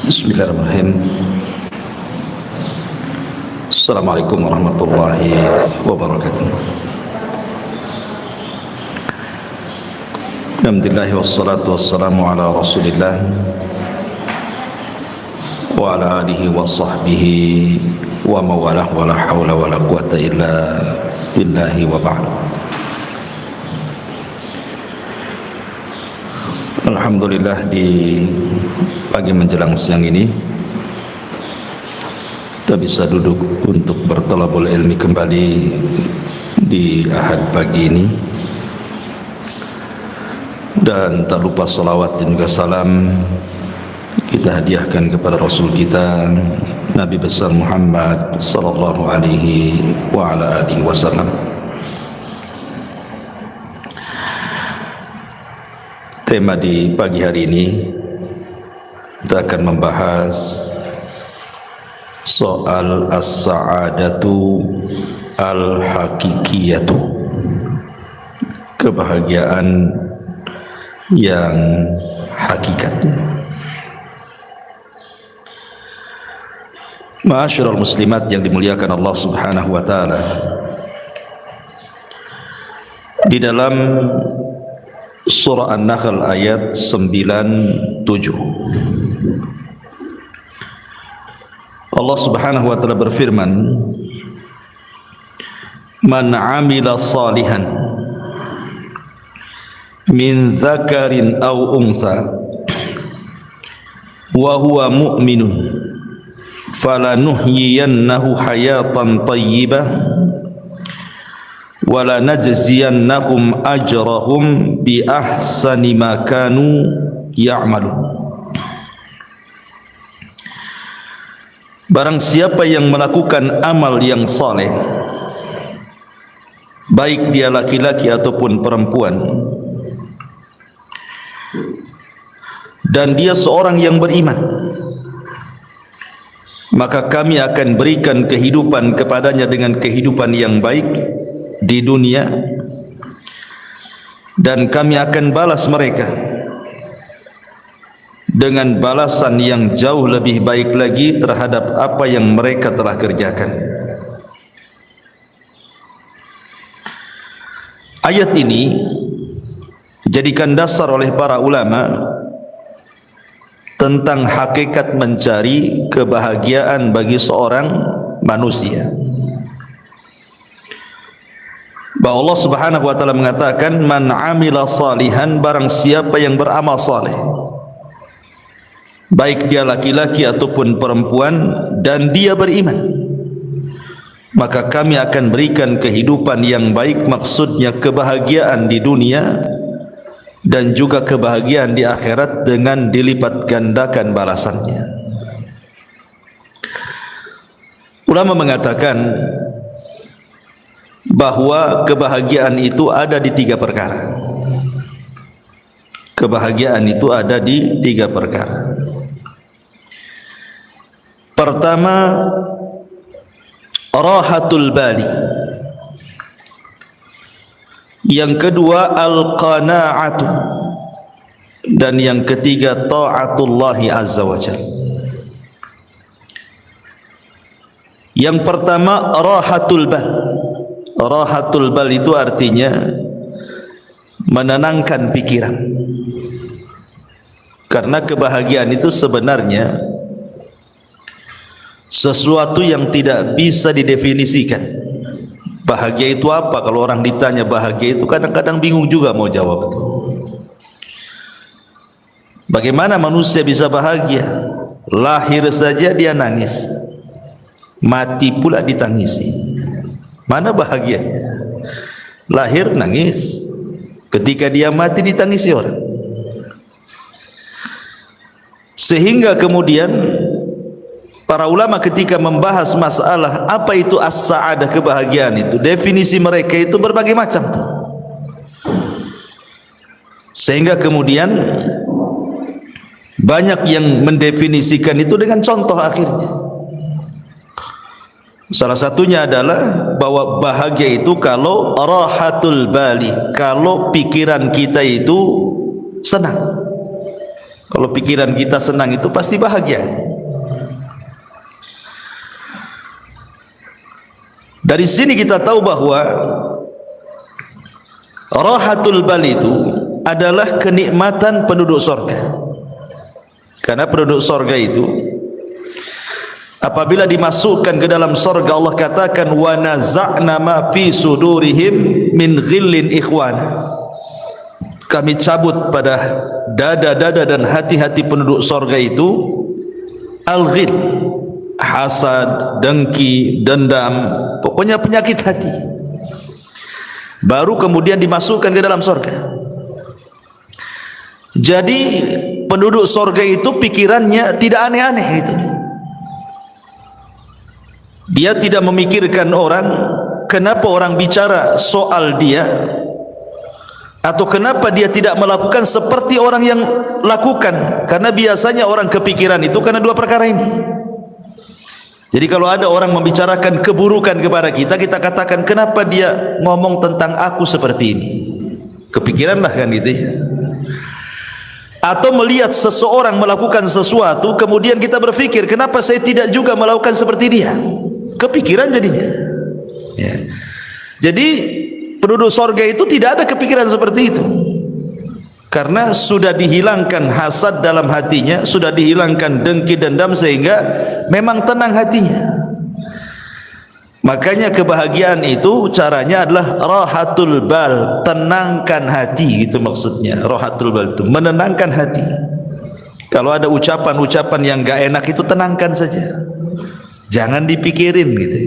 Bismillahirrahmanirrahim. Assalamualaikum warahmatullahi wabarakatuh. Alhamdulillah wassalatu wassalamu ala Rasulillah wa ala alihi wa sahbihi wa mawalah wa la hawla wa la quwata illa billahi wa ba'du. Alhamdulillah, di pagi menjelang siang ini kita bisa duduk untuk bertalabul ilmi kembali di Ahad pagi ini, dan tak lupa salawat dan juga salam kita hadiahkan kepada Rasul kita Nabi besar Muhammad sallallahu alaihi wa ala alihi wasallam. Tema di pagi hari ini kita akan membahas soal as-sa'adatu al-hakikiyatu, kebahagiaan yang hakikat. Ma'asyiral muslimat yang dimuliakan Allah Subhanahu wa taala, di dalam surah An-Nahl ayat 97 Allah Subhanahu wa taala berfirman, "Man 'amila salihan min dzakarin aw untha wa huwa mu'minun falanuhyiyannahu hayatan thayyibah wa lanajziyannahum ajrahum bi ahsani ma kanu ya'malun." Barang siapa yang melakukan amal yang saleh, baik dia laki-laki ataupun perempuan, dan dia seorang yang beriman, maka kami akan berikan kehidupan kepadanya dengan kehidupan yang baik di dunia, dan kami akan balas mereka dengan balasan yang jauh lebih baik lagi terhadap apa yang mereka telah kerjakan. Ayat ini dijadikan dasar oleh para ulama tentang hakikat mencari kebahagiaan bagi seorang manusia. Bahwa Allah Subhanahu wa taala mengatakan, "Man 'amila salihan", barang siapa yang beramal saleh, baik dia laki-laki ataupun perempuan, dan dia beriman, maka kami akan berikan kehidupan yang baik, maksudnya kebahagiaan di dunia dan juga kebahagiaan di akhirat dengan dilipat gandakan balasannya. Ulama mengatakan bahwa kebahagiaan itu ada di tiga perkara. Kebahagiaan itu ada di tiga perkara. Pertama, rahatul bali. Yang kedua, al-qana'atu. Dan yang ketiga, ta'atullahi azza wa jalla. Yang pertama, rahatul bal. Rahatul bal itu artinya menenangkan pikiran. Karena kebahagiaan itu sebenarnya sesuatu yang tidak bisa didefinisikan. Bahagia itu apa? Kalau orang ditanya bahagia itu, kadang-kadang bingung juga mau jawab itu. Bagaimana manusia bisa bahagia? Lahir saja dia nangis, mati pula ditangisi. Mana bahagianya? Lahir nangis, ketika dia mati ditangisi orang. Sehingga kemudian para ulama ketika membahas masalah apa itu as-sa'adah, kebahagiaan itu, definisi mereka itu berbagai macam. Sehingga kemudian banyak yang mendefinisikan itu dengan contoh akhirnya. Salah satunya adalah bahwa bahagia itu kalau rahatul bali, kalau pikiran kita itu senang. Kalau pikiran kita senang itu pasti bahagia. Dari sini kita tahu bahwa rahatul bal itu adalah kenikmatan penduduk sorga. Karena penduduk sorga itu apabila dimasukkan ke dalam sorga, Allah katakan wa naza'na ma fi sudurihim min ghillin ikhwana. Kami cabut pada dada-dada dan hati-hati penduduk sorga itu al-ghil, hasad, dengki, dendam, pokoknya penyakit hati. Baru kemudian dimasukkan ke dalam sorga. Jadi penduduk sorga itu pikirannya tidak aneh-aneh gitu. Dia tidak memikirkan orang, kenapa orang bicara soal dia, atau kenapa dia tidak melakukan seperti orang yang lakukan. Karena biasanya orang kepikiran itu karena dua perkara ini. Jadi kalau ada orang membicarakan keburukan kepada kita, kita katakan kenapa dia ngomong tentang aku seperti ini. Kepikiranlah kan gitu ya. Atau melihat seseorang melakukan sesuatu, kemudian kita berpikir kenapa saya tidak juga melakukan seperti dia. Kepikiran jadinya ya. Jadi penduduk sorga itu tidak ada kepikiran seperti itu, karena sudah dihilangkan hasad dalam hatinya, sudah dihilangkan dengki dendam, sehingga memang tenang hatinya. Makanya kebahagiaan itu caranya adalah rahatul bal, tenangkan hati, gitu maksudnya. Rahatul bal itu menenangkan hati. Kalau ada ucapan-ucapan yang gak enak itu tenangkan saja, jangan dipikirin gitu.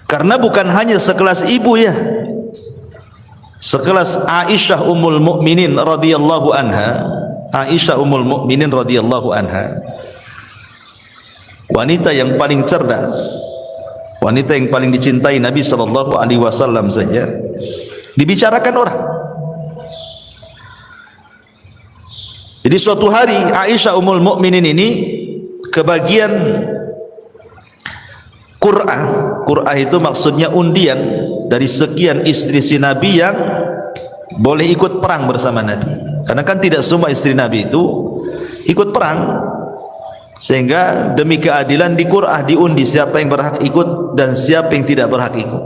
Karena bukan hanya sekelas ibu ya, sekelas Aisyah Ummul Mukminin radhiyallahu anha. Aisyah Ummul Mukminin radhiyallahu anha, wanita yang paling cerdas, wanita yang paling dicintai Nabi sallallahu alaihi wasallam saja dibicarakan orang. Jadi suatu hari Aisyah Ummul Mukminin ini kebagian Qur'ah. Qur'ah itu maksudnya undian dari sekian istri si Nabi yang boleh ikut perang bersama Nabi. Karena kan tidak semua istri Nabi itu ikut perang, sehingga demi keadilan di Qur'ah diundi siapa yang berhak ikut dan siapa yang tidak berhak ikut.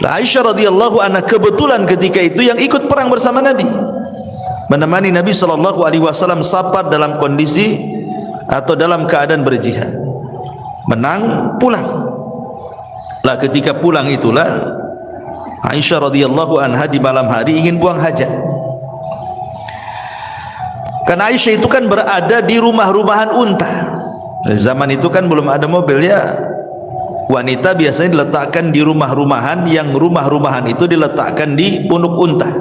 Aisyah radhiyallahu anha kebetulan ketika itu yang ikut perang bersama Nabi, menemani Nabi sallallahu alaihi wasallam safar dalam kondisi atau dalam keadaan berjihad. Menang, pulang. Lah ketika pulang itulah Aisyah radhiyallahu anha di malam hari ingin buang hajat. Karena Aisyah itu kan berada di rumah-rumahan unta. Zaman itu kan belum ada mobil ya. Wanita biasanya diletakkan di rumah-rumahan, yang rumah-rumahan itu diletakkan di punuk unta.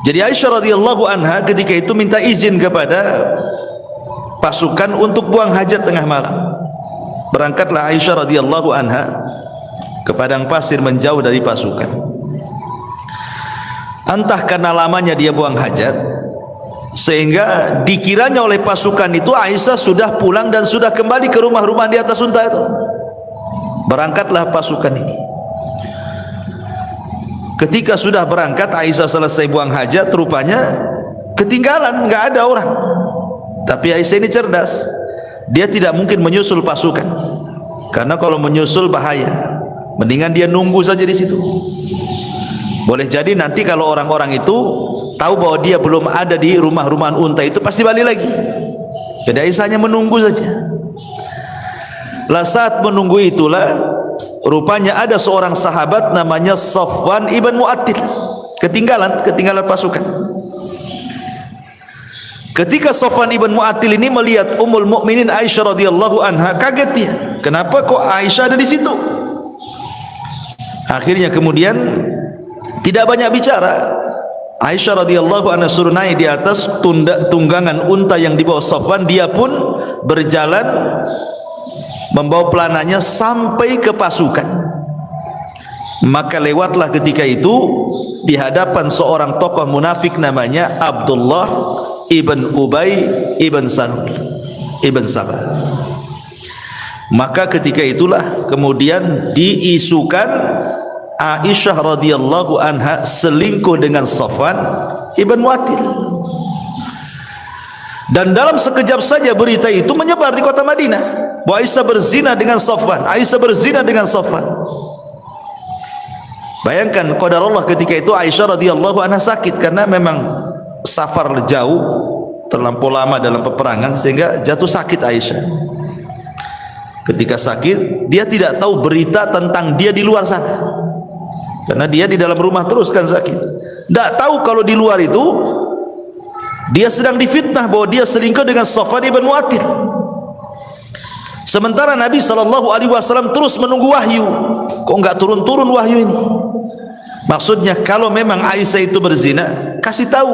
Jadi Aisyah radhiyallahu anha ketika itu minta izin kepada pasukan untuk buang hajat tengah malam. Berangkatlah Aisyah radhiyallahu anha ke padang pasir menjauh dari pasukan. Entah karena lamanya dia buang hajat, sehingga dikiranya oleh pasukan itu Aisyah sudah pulang dan sudah kembali ke rumah-rumah di atas unta itu. Berangkatlah pasukan ini. Ketika sudah berangkat, Aisyah selesai buang hajat, rupanya ketinggalan, nggak ada orang. Tapi Aisyah ini cerdas, dia tidak mungkin menyusul pasukan, karena kalau menyusul bahaya. Mendingan dia nunggu saja di situ. Boleh jadi nanti kalau orang-orang itu tahu bahwa dia belum ada di rumah-rumahan unta itu, pasti balik lagi. Jadi Aisyah hanya menunggu saja. Lah saat menunggu itulah rupanya ada seorang sahabat namanya Safwan ibn Mu'attil ketinggalan pasukan. Ketika Safwan ibn Mu'attil ini melihat Ummul Mukminin Aisyah radhiyallahu anha, kaget dia. Kenapa kok Aisyah ada di situ? Akhirnya kemudian tidak banyak bicara. Aisyah radhiyallahu anha suruh naik di atas tunggangan unta yang dibawa Safwan. Dia pun berjalan membawa pelananya sampai ke pasukan. Maka lewatlah ketika itu di hadapan seorang tokoh munafik namanya Abdullah ibn Ubay ibn Salul ibn Sabah. Maka ketika itulah kemudian diisukan Aisyah radhiyallahu anha selingkuh dengan Safwan ibn Mu'attil. Dan dalam sekejap saja berita itu menyebar di kota Madinah bahwa Aisyah berzina dengan Safwan, Aisyah berzina dengan Safwan. Bayangkan qadarullah ketika itu Aisyah radhiyallahu anha sakit karena memang safar jauh, terlampau lama dalam peperangan sehingga jatuh sakit Aisyah. Ketika sakit, dia tidak tahu berita tentang dia di luar sana, karena dia di dalam rumah terus kan sakit. Tidak tahu kalau di luar itu dia sedang difitnah bahwa dia selingkuh dengan Safwan ibn Mu'attil. Sementara Nabi SAW terus menunggu wahyu. Kok enggak turun-turun wahyu ini? Maksudnya kalau memang Aisyah itu berzina, kasih tahu.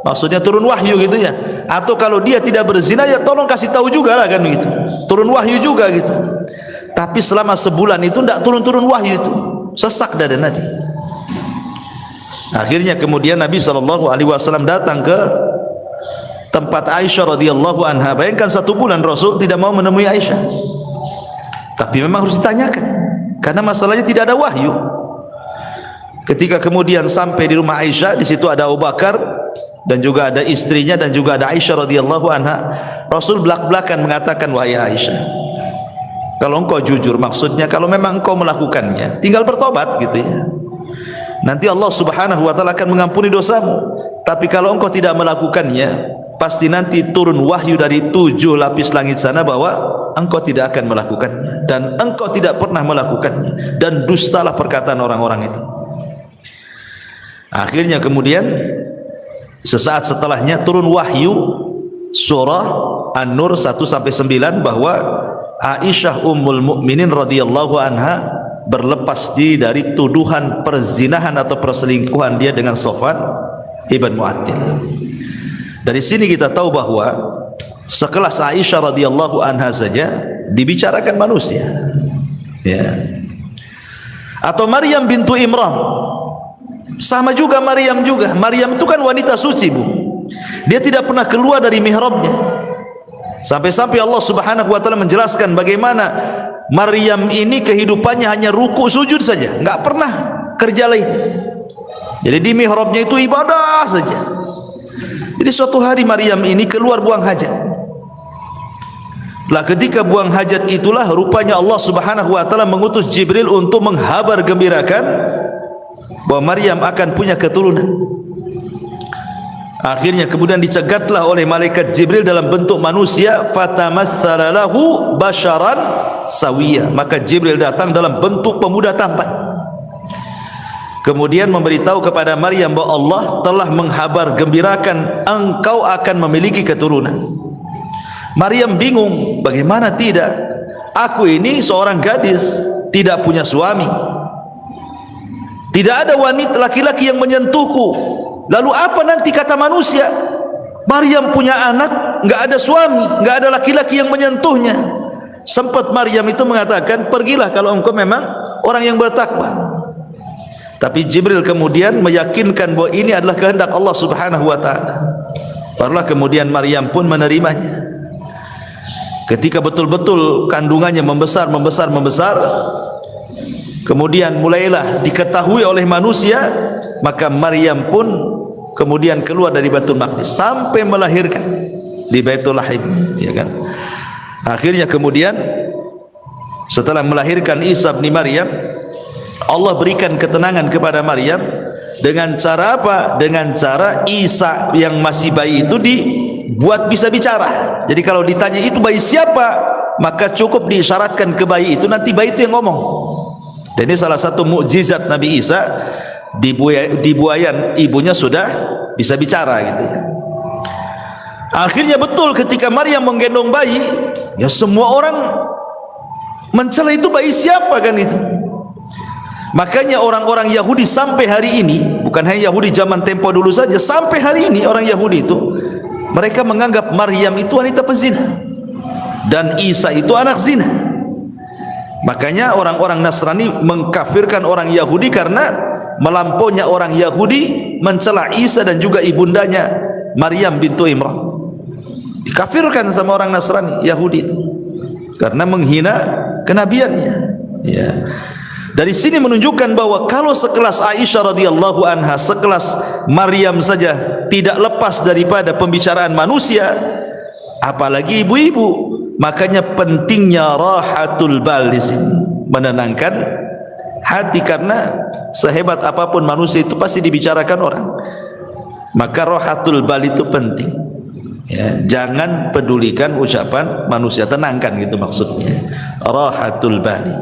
Maksudnya turun wahyu gitu ya. Atau kalau dia tidak berzina, ya tolong kasih tahu juga lah kan gitu. Turun wahyu juga gitu. Tapi selama sebulan itu enggak turun-turun wahyu itu. Sesak dada Nabi. Akhirnya kemudian Nabi SAW datang ke tempat Aisyah radhiyallahu anha. Bayangkan 1 bulan Rasul tidak mau menemui Aisyah. Tapi memang harus ditanyakan karena masalahnya tidak ada wahyu. Ketika kemudian sampai di rumah Aisyah, di situ ada Abu Bakar dan juga ada istrinya dan juga ada Aisyah radhiyallahu anha. Rasul belak-belakan mengatakan, wahai Aisyah, kalau engkau jujur, maksudnya kalau memang engkau melakukannya, tinggal bertobat gitu ya. Nanti Allah Subhanahu wa taala akan mengampuni dosamu. Tapi kalau engkau tidak melakukannya, pasti nanti turun wahyu dari 7 lapis langit sana bahwa engkau tidak akan melakukannya dan engkau tidak pernah melakukannya, dan dustalah perkataan orang-orang itu. Akhirnya kemudian sesaat setelahnya turun wahyu surah An-Nur 1-9 bahwa Aisyah ummul mukminin radhiyallahu anha berlepas diri dari tuduhan perzinahan atau perselingkuhan dia dengan Safwan ibn Mu'attil. Dari sini kita tahu bahwa sekelas Aisyah radhiyallahu anha saja dibicarakan manusia, ya. Atau Maryam bintu Imran, sama juga Maryam juga. Maryam itu kan wanita suci, Bu. Dia tidak pernah keluar dari mihrabnya. Sampai-sampai Allah Subhanahu wa taala menjelaskan bagaimana Maryam ini kehidupannya hanya ruku sujud saja, enggak pernah kerja lain. Jadi di mihrabnya itu ibadah saja. Jadi suatu hari Maryam ini keluar buang hajat. Lah ketika buang hajat itulah rupanya Allah Subhanahu wa taala mengutus Jibril untuk menghabar gembirakan bahwa Maryam akan punya keturunan. Akhirnya kemudian dicegatlah oleh malaikat Jibril dalam bentuk manusia, fatamatsala lahu basharan sawiyya. Maka Jibril datang dalam bentuk pemuda tampan. Kemudian memberitahu kepada Maryam bahwa Allah telah menghabar gembirakan engkau akan memiliki keturunan. Maryam bingung, bagaimana tidak? Aku ini seorang gadis, tidak punya suami. Tidak ada wanita laki-laki yang menyentuhku. Lalu apa nanti kata manusia? Maryam punya anak, enggak ada suami, enggak ada laki-laki yang menyentuhnya. Sempat Maryam itu mengatakan, pergilah kalau engkau memang orang yang bertakwa. Tapi Jibril kemudian meyakinkan bahwa ini adalah kehendak Allah Subhanahu wa taala. Barulah kemudian Maryam pun menerimanya. Ketika betul-betul kandungannya membesar, kemudian mulailah diketahui oleh manusia, maka Maryam pun kemudian keluar dari Baitul Maqdis sampai melahirkan di Baitul Lahim, ya kan. Akhirnya kemudian setelah melahirkan Isa bin Maryam, Allah berikan ketenangan kepada Maryam dengan cara apa? Dengan cara Isa yang masih bayi itu dibuat bisa bicara. Jadi kalau ditanya itu bayi siapa, maka cukup diisyaratkan ke bayi itu, nanti bayi itu yang ngomong. Dan ini salah satu mukjizat Nabi Isa, di buayan ibunya sudah bisa bicara gitu ya. Akhirnya betul ketika Maryam menggendong bayi, ya semua orang mencela itu bayi siapa kan itu. Makanya orang-orang Yahudi sampai hari ini, bukan hanya Yahudi zaman tempo dulu saja, sampai hari ini orang Yahudi itu mereka menganggap Maryam itu wanita pezina dan Isa itu anak zina. Makanya orang-orang Nasrani mengkafirkan orang Yahudi karena melampaunya orang Yahudi mencela Isa dan juga ibundanya Maryam bintu Imran. Dikafirkan sama orang Nasrani Yahudi itu karena menghina kenabiannya, ya. Dari sini menunjukkan bahwa kalau sekelas Aisyah radhiyallahu anha, sekelas Maryam saja tidak lepas daripada pembicaraan manusia, apalagi ibu-ibu. Makanya pentingnya rahatul bal di sini, menenangkan hati, karena sehebat apapun manusia itu pasti dibicarakan orang. Maka rahatul bal itu penting. Ya, jangan pedulikan ucapan manusia, tenangkan gitu maksudnya. Rahatul bali.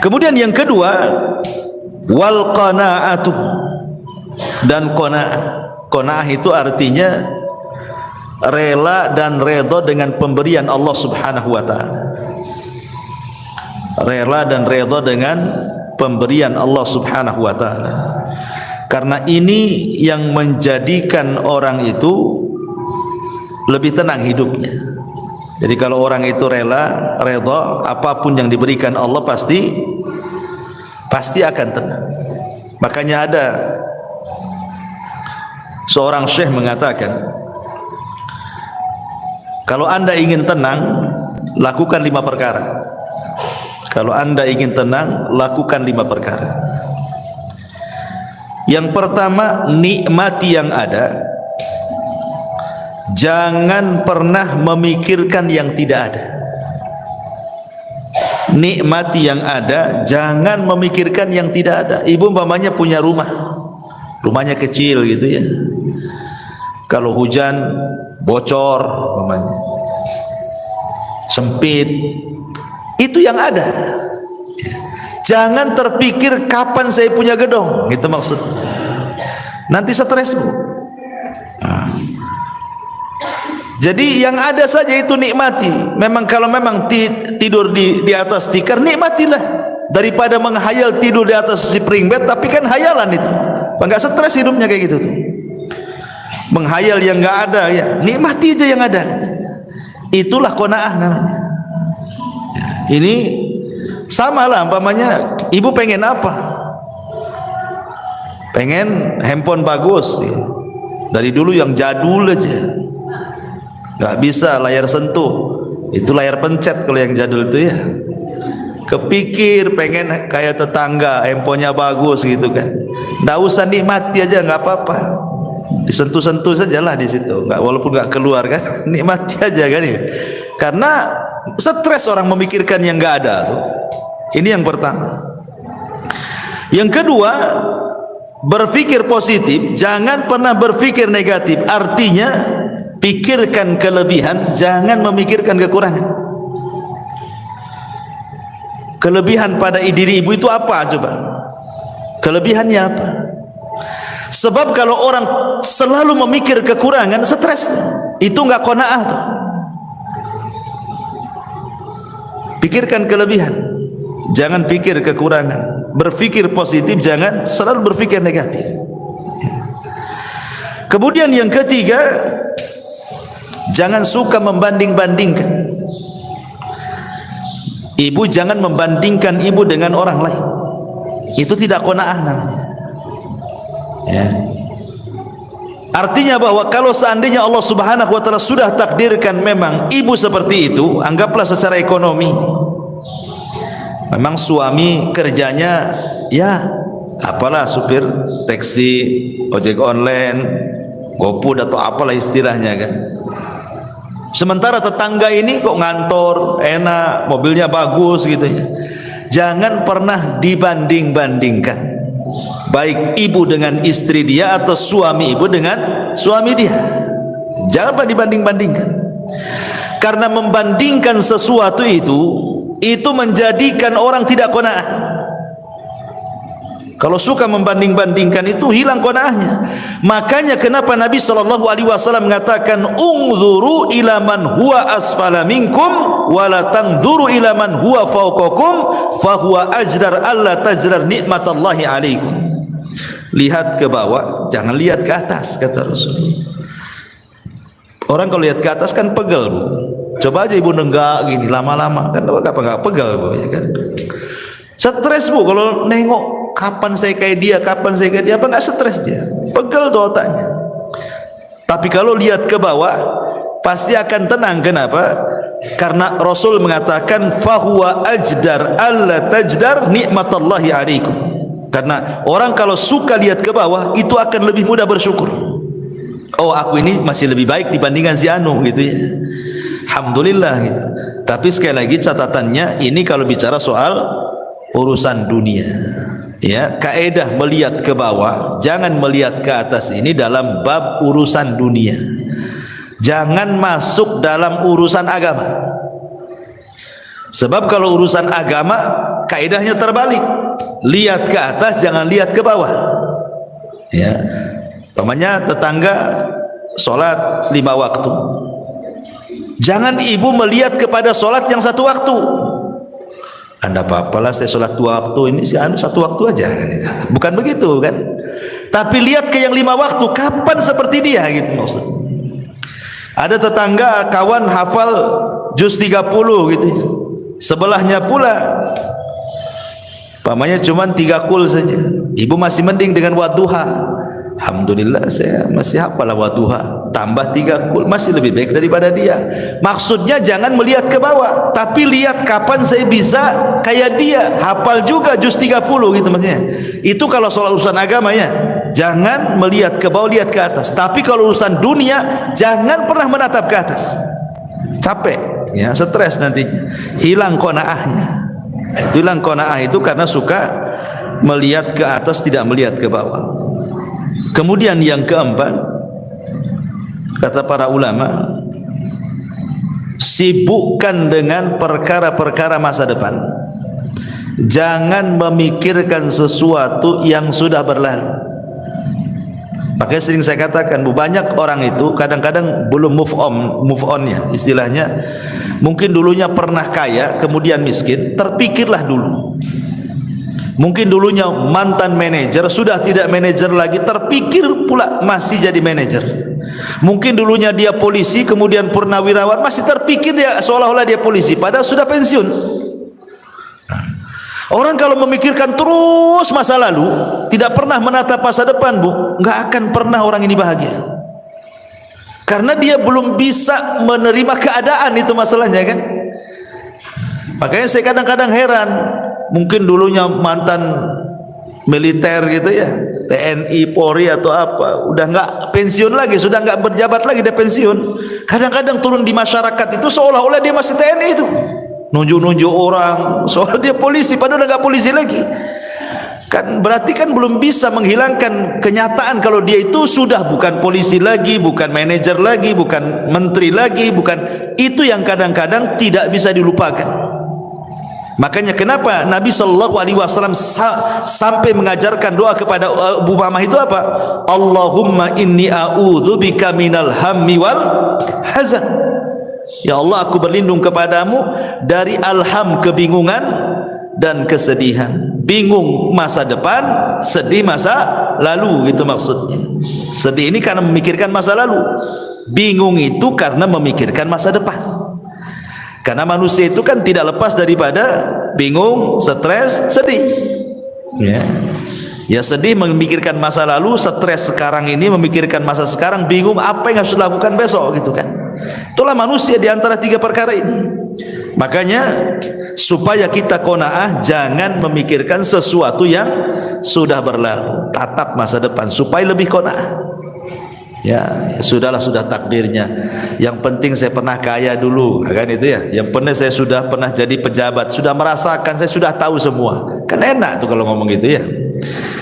Kemudian yang kedua, wal qanaatu, dan qanaah. Qanaah itu artinya rela dan redha dengan pemberian Allah Subhanahu wa taala. Rela dan redha dengan pemberian Allah Subhanahu wa taala. Karena ini yang menjadikan orang itu lebih tenang hidupnya. Jadi kalau orang itu rela, redha, apapun yang diberikan Allah pasti akan tenang. Makanya ada seorang syekh mengatakan, kalau anda ingin tenang, lakukan 5 perkara. Kalau anda ingin tenang, lakukan 5 perkara. Yang pertama, nikmati yang ada. Jangan pernah memikirkan yang tidak ada. Nikmati yang ada, jangan memikirkan yang tidak ada. Ibu umpamanya punya rumah, rumahnya kecil gitu ya. Kalau hujan bocor umpamanya, sempit, itu yang ada. Jangan terpikir kapan saya punya gedung, gitu maksudnya. Nanti stres, Bu. Jadi yang ada saja itu nikmati. Memang kalau memang tidur di atas tikar, nikmatilah, daripada menghayal tidur di atas spring bed, tapi kan hayalan itu. Enggak stres hidupnya kayak gitu tuh. Menghayal yang enggak ada, ya nikmati aja yang ada. Itulah qanaah namanya. Ini sama lah umpamanya ibu pengen apa? Pengen handphone bagus ya. Dari dulu yang jadul aja, nggak bisa layar sentuh, itu layar pencet kalau yang jadul itu ya. Kepikir pengen kayak tetangga, handphonenya bagus gitu kan, nggak usah, nikmati aja, nggak apa-apa, disentuh-sentuh sajalah di situ, nggak, walaupun nggak keluar kan, nikmati aja kan ya. Karena stres orang memikirkan yang nggak ada tuh. Ini yang pertama. Yang kedua, berpikir positif, jangan pernah berpikir negatif. Artinya pikirkan kelebihan, jangan memikirkan kekurangan. Kelebihan pada diri ibu itu apa coba? Kelebihannya apa? Sebab kalau orang selalu memikir kekurangan, stres. Itu enggak qanaah tuh. Pikirkan kelebihan, jangan pikir kekurangan. Berpikir positif, jangan selalu berpikir negatif. Kemudian yang ketiga, jangan suka membanding-bandingkan. Ibu jangan membandingkan ibu dengan orang lain. Itu tidak qanaah namanya. Ya. Artinya bahwa kalau seandainya Allah Subhanahu wa taala sudah takdirkan memang ibu seperti itu, anggaplah secara ekonomi. Memang suami kerjanya ya apalah, supir taksi, ojek online, GoFood atau apalah istilahnya kan. Sementara tetangga ini kok ngantor, enak, mobilnya bagus gitu ya. Jangan pernah dibanding-bandingkan. Baik ibu dengan istri dia atau suami ibu dengan suami dia. Jangan pernah dibanding-bandingkan. Karena membandingkan sesuatu itu menjadikan orang tidak qanaah. Kalau suka membanding-bandingkan itu hilang qanaahnya. Makanya kenapa Nabi SAW mengatakan ungzuru ila man huwa asfala minkum wa la tangzuru ila man huwa fawqakum fa huwa ajdar alla tajrar nikmatallahi alaikum. Lihat ke bawah, jangan lihat ke atas, kata Rasul. Orang kalau lihat ke atas kan pegel, Bu. Coba aja ibu nenggak gini lama-lama, kan apa enggak pegel, Bu, ya kan? Stres, Bu, kalau nengok kapan saya kayak dia, kapan saya kayak dia, apa enggak stres dia? Pegel tuh otaknya. Tapi kalau lihat ke bawah pasti akan tenang. Kenapa? Karena Rasul mengatakan fahuwa ajdar alla tajdar nikmatallahi alaikum. Karena orang kalau suka lihat ke bawah itu akan lebih mudah bersyukur. Oh, aku ini masih lebih baik dibandingkan si anu gitu ya. Alhamdulillah gitu. Tapi sekali lagi catatannya, ini kalau bicara soal urusan dunia. Ya, kaedah melihat ke bawah, jangan melihat ke atas, ini dalam bab urusan dunia. Jangan masuk dalam urusan agama. Sebab kalau urusan agama kaedahnya terbalik. Lihat ke atas, jangan lihat ke bawah. Ya. Pamannya tetangga sholat 5 waktu. Jangan ibu melihat kepada sholat yang 1 waktu. Anda apa-apalah saya sholat 2 waktu, ini si anu 1 waktu aja kan itu. Bukan begitu kan. Tapi lihat ke yang 5 waktu, kapan seperti dia gitu maksud. Ada tetangga kawan hafal juz 30 gitu. Sebelahnya pula pamannya cuma 3 kul saja. Ibu masih mending dengan wadduha. Alhamdulillah saya masih hafal wadduha, tambah 3 kul masih lebih baik daripada dia. Maksudnya jangan melihat ke bawah, tapi lihat kapan saya bisa kayak dia, hafal juga juz 30 gitu maksudnya. Itu kalau soal urusan agama ya. Jangan melihat ke bawah, lihat ke atas. Tapi kalau urusan dunia jangan pernah menatap ke atas. Capek ya, stres nantinya. Hilang qanaahnya. Itu hilang qanaah itu karena suka melihat ke atas, tidak melihat ke bawah. Kemudian yang keempat, kata para ulama, sibukkan dengan perkara-perkara masa depan. Jangan memikirkan sesuatu yang sudah berlalu. Makanya sering saya katakan, banyak orang itu kadang-kadang belum move on ya istilahnya. Mungkin dulunya pernah kaya, kemudian miskin, terpikirlah dulu. Mungkin dulunya mantan manajer, sudah tidak manajer lagi, terpikir pula masih jadi manajer. Mungkin dulunya dia polisi, kemudian purnawirawan, masih terpikir dia seolah-olah dia polisi, padahal sudah pensiun. Orang kalau memikirkan terus masa lalu, tidak pernah menatap masa depan, Bu, nggak akan pernah orang ini bahagia. Karena dia belum bisa menerima keadaan, itu masalahnya kan. Makanya saya kadang-kadang heran. Mungkin dulunya mantan militer gitu ya, TNI, Polri atau apa, udah nggak pensiun lagi, sudah nggak berjabat lagi, dia pensiun. Kadang-kadang turun di masyarakat itu seolah-olah dia masih TNI itu, nunjuk-nunjuk orang, soal dia polisi, padahal udah nggak polisi lagi. Kan berarti kan belum bisa menghilangkan kenyataan kalau dia itu sudah bukan polisi lagi, bukan manajer lagi, bukan menteri lagi, bukan itu yang kadang-kadang tidak bisa dilupakan. Makanya kenapa Nabi Shallallahu Alaihi Wasallam sampai mengajarkan doa kepada Abu Umamah itu apa? Allahumma inni a'udzubika minal hammi wal hazan. Ya Allah, aku berlindung kepadamu dari alham, kebingungan dan kesedihan. Bingung masa depan, sedih masa lalu, gitu maksudnya. Sedih ini karena memikirkan masa lalu, bingung itu karena memikirkan masa depan. Karena manusia itu kan tidak lepas daripada bingung, stres, sedih. Ya sedih memikirkan masa lalu, stres sekarang ini memikirkan masa sekarang, bingung apa yang harus dilakukan besok gitu kan. Itulah manusia di antara 3 perkara ini. Makanya supaya kita qanaah, jangan memikirkan sesuatu yang sudah berlalu, tatap masa depan supaya lebih qanaah. Ya sudahlah, sudah takdirnya. Yang penting saya pernah kaya dulu, kan itu ya. Yang penting saya sudah pernah jadi pejabat, sudah merasakan, saya sudah tahu semua. Kan enak tuh kalau ngomong gitu ya.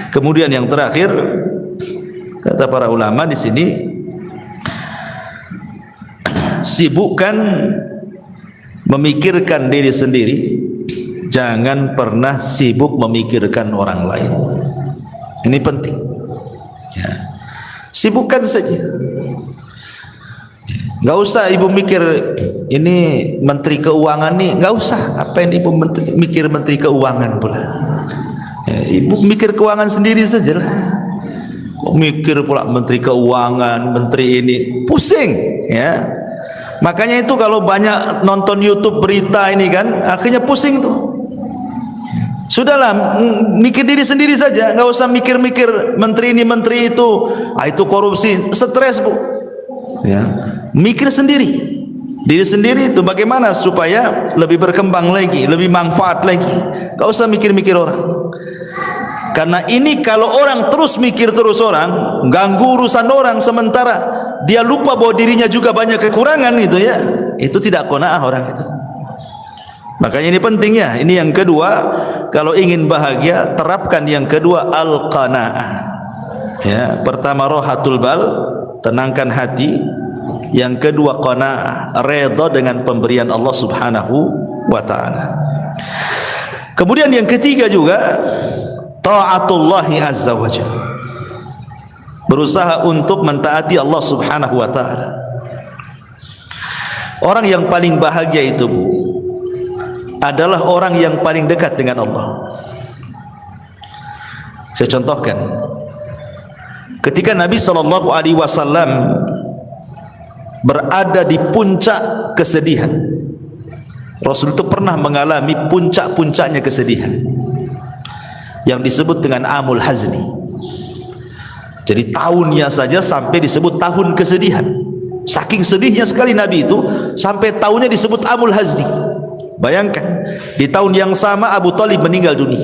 Kemudian yang terakhir, kata para ulama di sini, sibukkan memikirkan diri sendiri, jangan pernah sibuk memikirkan orang lain. Ini penting. Ya. Sibukkan saja. Nggak usah ibu mikir ini menteri keuangan nih, nggak usah. Apa yang ibu mikir menteri keuangan pula? Ya, ibu mikir keuangan sendiri saja lah. Kok mikir pula menteri keuangan, menteri ini, pusing ya. Makanya itu kalau banyak nonton YouTube berita ini kan, akhirnya pusing tuh. Sudahlah, mikir diri sendiri saja, nggak usah mikir-mikir menteri ini menteri itu, itu korupsi, stres Bu. Ya, mikir sendiri. diri sendiri itu bagaimana supaya lebih berkembang lagi, lebih manfaat lagi. Gak usah mikir-mikir orang. Karena ini kalau orang terus mikir terus orang, ganggu urusan orang, sementara dia lupa bahwa dirinya juga banyak kekurangan gitu ya, itu tidak qanaah orang itu. Makanya ini penting ya. Ini yang kedua, kalau ingin bahagia terapkan yang kedua, al-qanaah. Ya, pertama rohatul bal, tenangkan hati. Yang kedua qanaah, redha dengan pemberian Allah Subhanahu wa taala. Kemudian yang ketiga juga taatullahi azza wajalla. Berusaha untuk mentaati Allah Subhanahu wa taala. Orang yang paling bahagia itu, Bu, adalah orang yang paling dekat dengan Allah. Saya contohkan. Ketika Nabi SAW berada di puncak kesedihan, Rasul itu pernah mengalami puncak-puncaknya kesedihan yang disebut dengan amul hazni. Jadi tahunnya saja sampai disebut tahun kesedihan. Saking sedihnya sekali Nabi itu sampai tahunnya disebut amul hazni. Bayangkan, di tahun yang sama Abu Thalib meninggal dunia.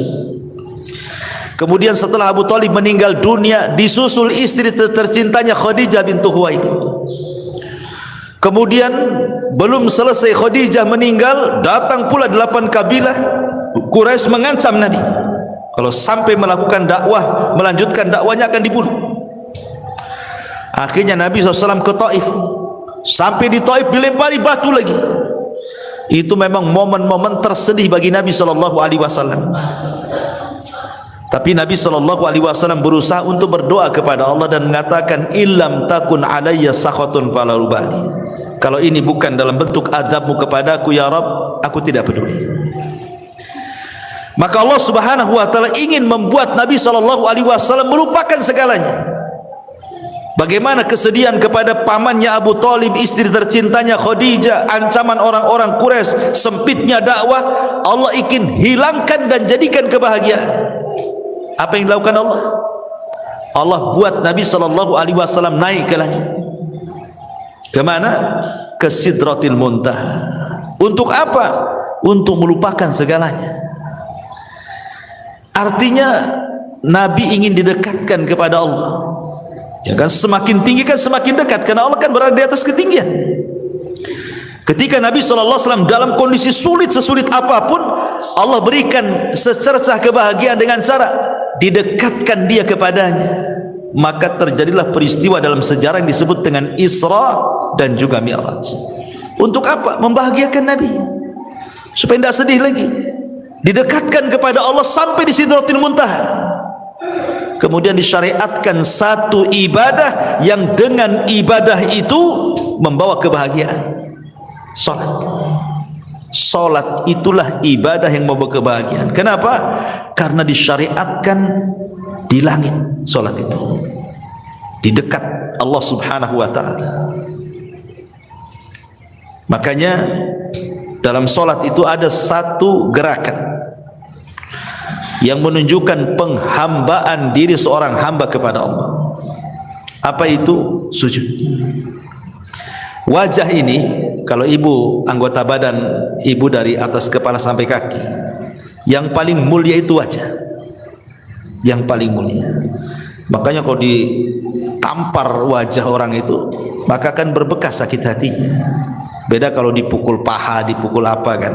Kemudian setelah Abu Thalib meninggal dunia, disusul istri tercintanya Khadijah bintu Khuwailid. Kemudian belum selesai Khadijah meninggal, datang pula 8 kabilah Quraisy mengancam Nabi, kalau sampai melakukan dakwah, melanjutkan dakwanya akan dibunuh. Akhirnya Nabi SAW ke Taif. Sampai di Taif dilempari batu lagi. Itu memang momen-momen tersedih bagi Nabi SAW. Tapi Nabi SAW berusaha untuk berdoa kepada Allah dan mengatakan, illam takun alayya sakhatun fala ubali. Kalau ini bukan dalam bentuk azabmu kepadaku ya Rabb, aku tidak peduli. Maka Allah Subhanahu wa taala ingin membuat Nabi SAW melupakan segalanya. Bagaimana kesedihan kepada pamannya Abu Thalib, istri tercintanya Khadijah, ancaman orang-orang Quraisy, sempitnya dakwah, Allah ingin hilangkan dan jadikan kebahagiaan. Apa yang dilakukan Allah? Allah buat Nabi SAW naik ke langit. Kemana? Ke Sidratil Muntaha. Untuk apa? Untuk melupakan segalanya. Artinya Nabi ingin didekatkan kepada Allah. Ya kan, semakin tinggi kan semakin dekat, karena Allah kan berada di atas ketinggian. Ketika Nabi SAW dalam kondisi sulit, sesulit apapun, Allah berikan secercah kebahagiaan dengan cara didekatkan dia kepadanya. Maka terjadilah peristiwa dalam sejarah yang disebut dengan Isra dan juga Mi'raj. Untuk apa? Membahagiakan Nabi supaya tidak sedih lagi. Didekatkan kepada Allah sampai di Sidratil Muntaha. Kemudian disyariatkan satu ibadah yang dengan ibadah itu membawa kebahagiaan. Salat. Salat itulah ibadah yang membawa kebahagiaan. Kenapa? Karena disyariatkan di langit salat itu, di dekat Allah Subhanahu wa taala. Makanya dalam salat itu ada satu gerakan yang menunjukkan penghambaan diri seorang hamba kepada Allah. Apa itu? Sujud. Wajah ini, kalau ibu anggota badan ibu dari atas kepala sampai kaki, yang paling mulia itu wajah. Yang paling mulia. Makanya kalau ditampar wajah orang itu, maka akan berbekas sakit hatinya. Beda kalau dipukul paha, dipukul apa kan,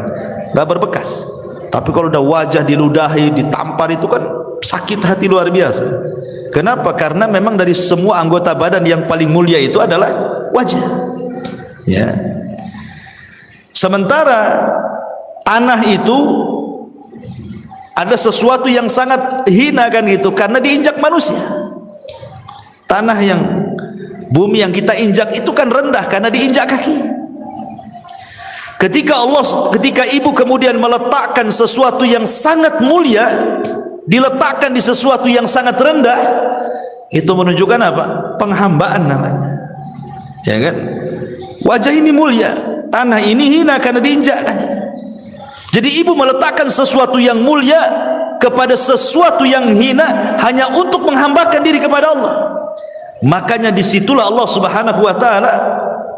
nggak berbekas. Tapi kalau udah wajah diludahi, ditampar, itu kan sakit hati luar biasa. Kenapa? Karena memang dari semua anggota badan yang paling mulia itu adalah wajah. Ya. Sementara tanah itu ada sesuatu yang sangat hina kan gitu, karena diinjak manusia. Tanah yang, bumi yang kita injak itu kan rendah karena diinjak kaki. Ketika ibu kemudian meletakkan sesuatu yang sangat mulia, diletakkan di sesuatu yang sangat rendah, itu menunjukkan apa? Penghambaan namanya. Ya kan? Wajah ini mulia, tanah ini hina karena diinjakkan. Jadi ibu meletakkan sesuatu yang mulia kepada sesuatu yang hina hanya untuk menghambakan diri kepada Allah. Makanya disitulah Allah Subhanahu wa taala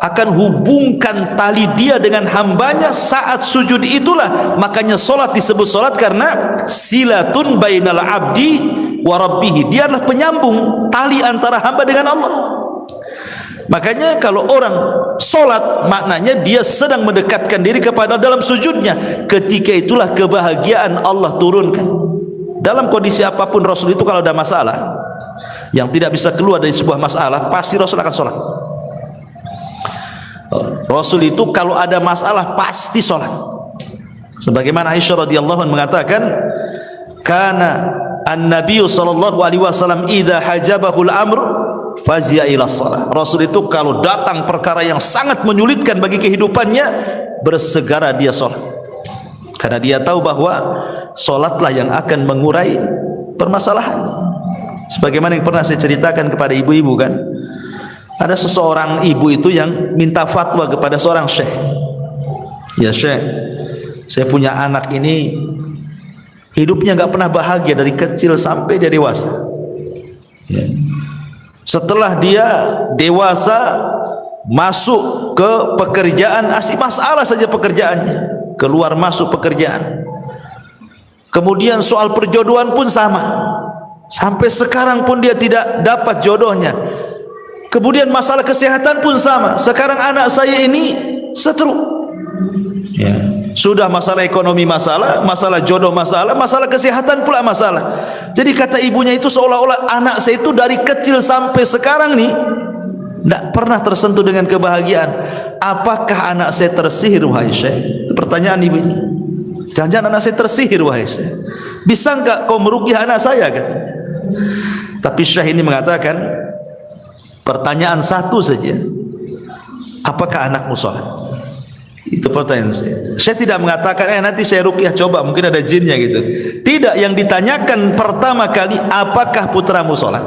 akan hubungkan tali dia dengan hambanya saat sujud itulah. Makanya solat disebut solat karena silatun bainal abdi wa rabbih. Dia adalah penyambung tali antara hamba dengan Allah. Makanya kalau orang solat, maknanya dia sedang mendekatkan diri kepada dalam sujudnya. Ketika itulah kebahagiaan Allah turunkan. Dalam kondisi apapun Rasul itu kalau ada masalah yang tidak bisa keluar dari sebuah masalah, pasti Rasul akan solat. Rasul itu kalau ada masalah pasti solat. Sebagaimana Aisyah radhiyallahu anha mengatakan, kana an-nabiy sallallahu alaihi wasallam idza hajabahul amr fazia ila shalah. Rasul itu kalau datang perkara yang sangat menyulitkan bagi kehidupannya, bersegera dia solat. Karena dia tahu bahwa solatlah yang akan mengurai permasalahan. Sebagaimana yang pernah saya ceritakan kepada ibu-ibu kan, ada seseorang ibu itu yang minta fatwa kepada seorang syekh. Ya syekh, saya punya anak ini hidupnya nggak pernah bahagia dari kecil sampai dia dewasa. Ya. Setelah dia dewasa masuk ke pekerjaan, asik masalah saja pekerjaannya, keluar masuk pekerjaan. Kemudian soal perjodohan pun sama, sampai sekarang pun dia tidak dapat jodohnya. Kemudian masalah kesehatan pun sama. Sekarang anak saya ini stroke. Ya. Sudah masalah ekonomi masalah, masalah jodoh masalah, masalah kesehatan pula masalah. Jadi kata ibunya itu seolah-olah anak saya itu dari kecil sampai sekarang nih tidak pernah tersentuh dengan kebahagiaan. Apakah anak saya tersihir wahai syekh? Itu pertanyaan ibu ini. Jangan-jangan anak saya tersihir wahai syekh? Bisa enggak kau meruqyah anak saya katanya. Tapi syekh ini mengatakan pertanyaan satu saja, apakah anakmu sholat? Itu pertanyaan saya. Saya tidak mengatakan nanti saya ruqyah coba mungkin ada jinnya gitu. Tidak, yang ditanyakan pertama kali, apakah putramu sholat?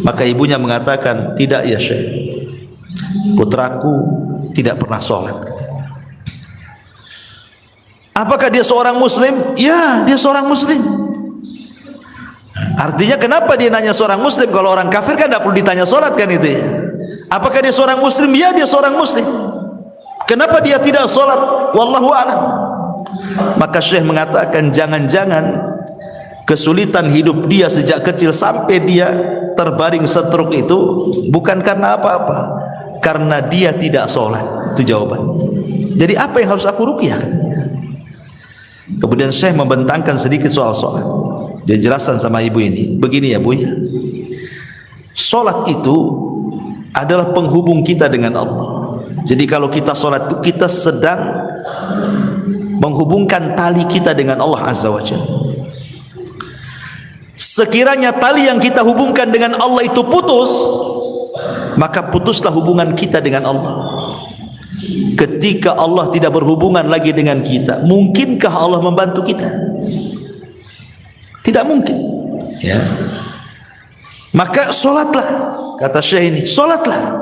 Maka ibunya mengatakan, tidak ya syekh, putraku tidak pernah sholat. Apakah dia seorang muslim? Ya, dia seorang muslim. Artinya kenapa dia nanya seorang muslim? Kalau orang kafir kan tidak perlu ditanya sholat kan itu ya. Apakah dia seorang muslim? Ya, dia seorang muslim. Kenapa dia tidak sholat? Wallahu a'lam. Maka syekh mengatakan, jangan-jangan kesulitan hidup dia sejak kecil sampai dia terbaring stroke itu bukan karena apa-apa, karena dia tidak sholat. Itu jawaban. Jadi apa yang harus aku ruqyah katanya. Kemudian syekh membentangkan sedikit soal sholat. Dia jelaskan sama ibu ini, begini ya bu ya, sholat itu adalah penghubung kita dengan Allah. Jadi kalau kita sholat itu kita sedang menghubungkan tali kita dengan Allah Azza wa Jalla. Sekiranya tali yang kita hubungkan dengan Allah itu putus, maka putuslah hubungan kita dengan Allah. Ketika Allah tidak berhubungan lagi dengan kita, mungkinkah Allah membantu kita? Tidak mungkin ya. Maka solatlah, kata syekh ini, solatlah.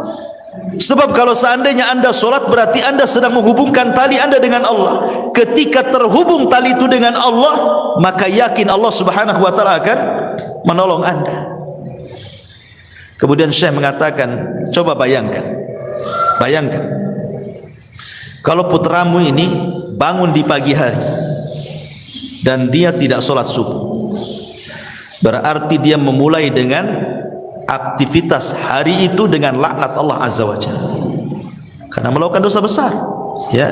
Sebab kalau seandainya anda solat, berarti anda sedang menghubungkan tali anda dengan Allah. Ketika terhubung tali itu dengan Allah, maka yakin Allah subhanahu wa ta'ala akan menolong anda. Kemudian syekh mengatakan, coba bayangkan kalau putramu ini bangun di pagi hari dan dia tidak solat subuh, berarti dia memulai dengan aktivitas hari itu dengan laknat Allah Azza wa Jalla karena melakukan dosa besar ya.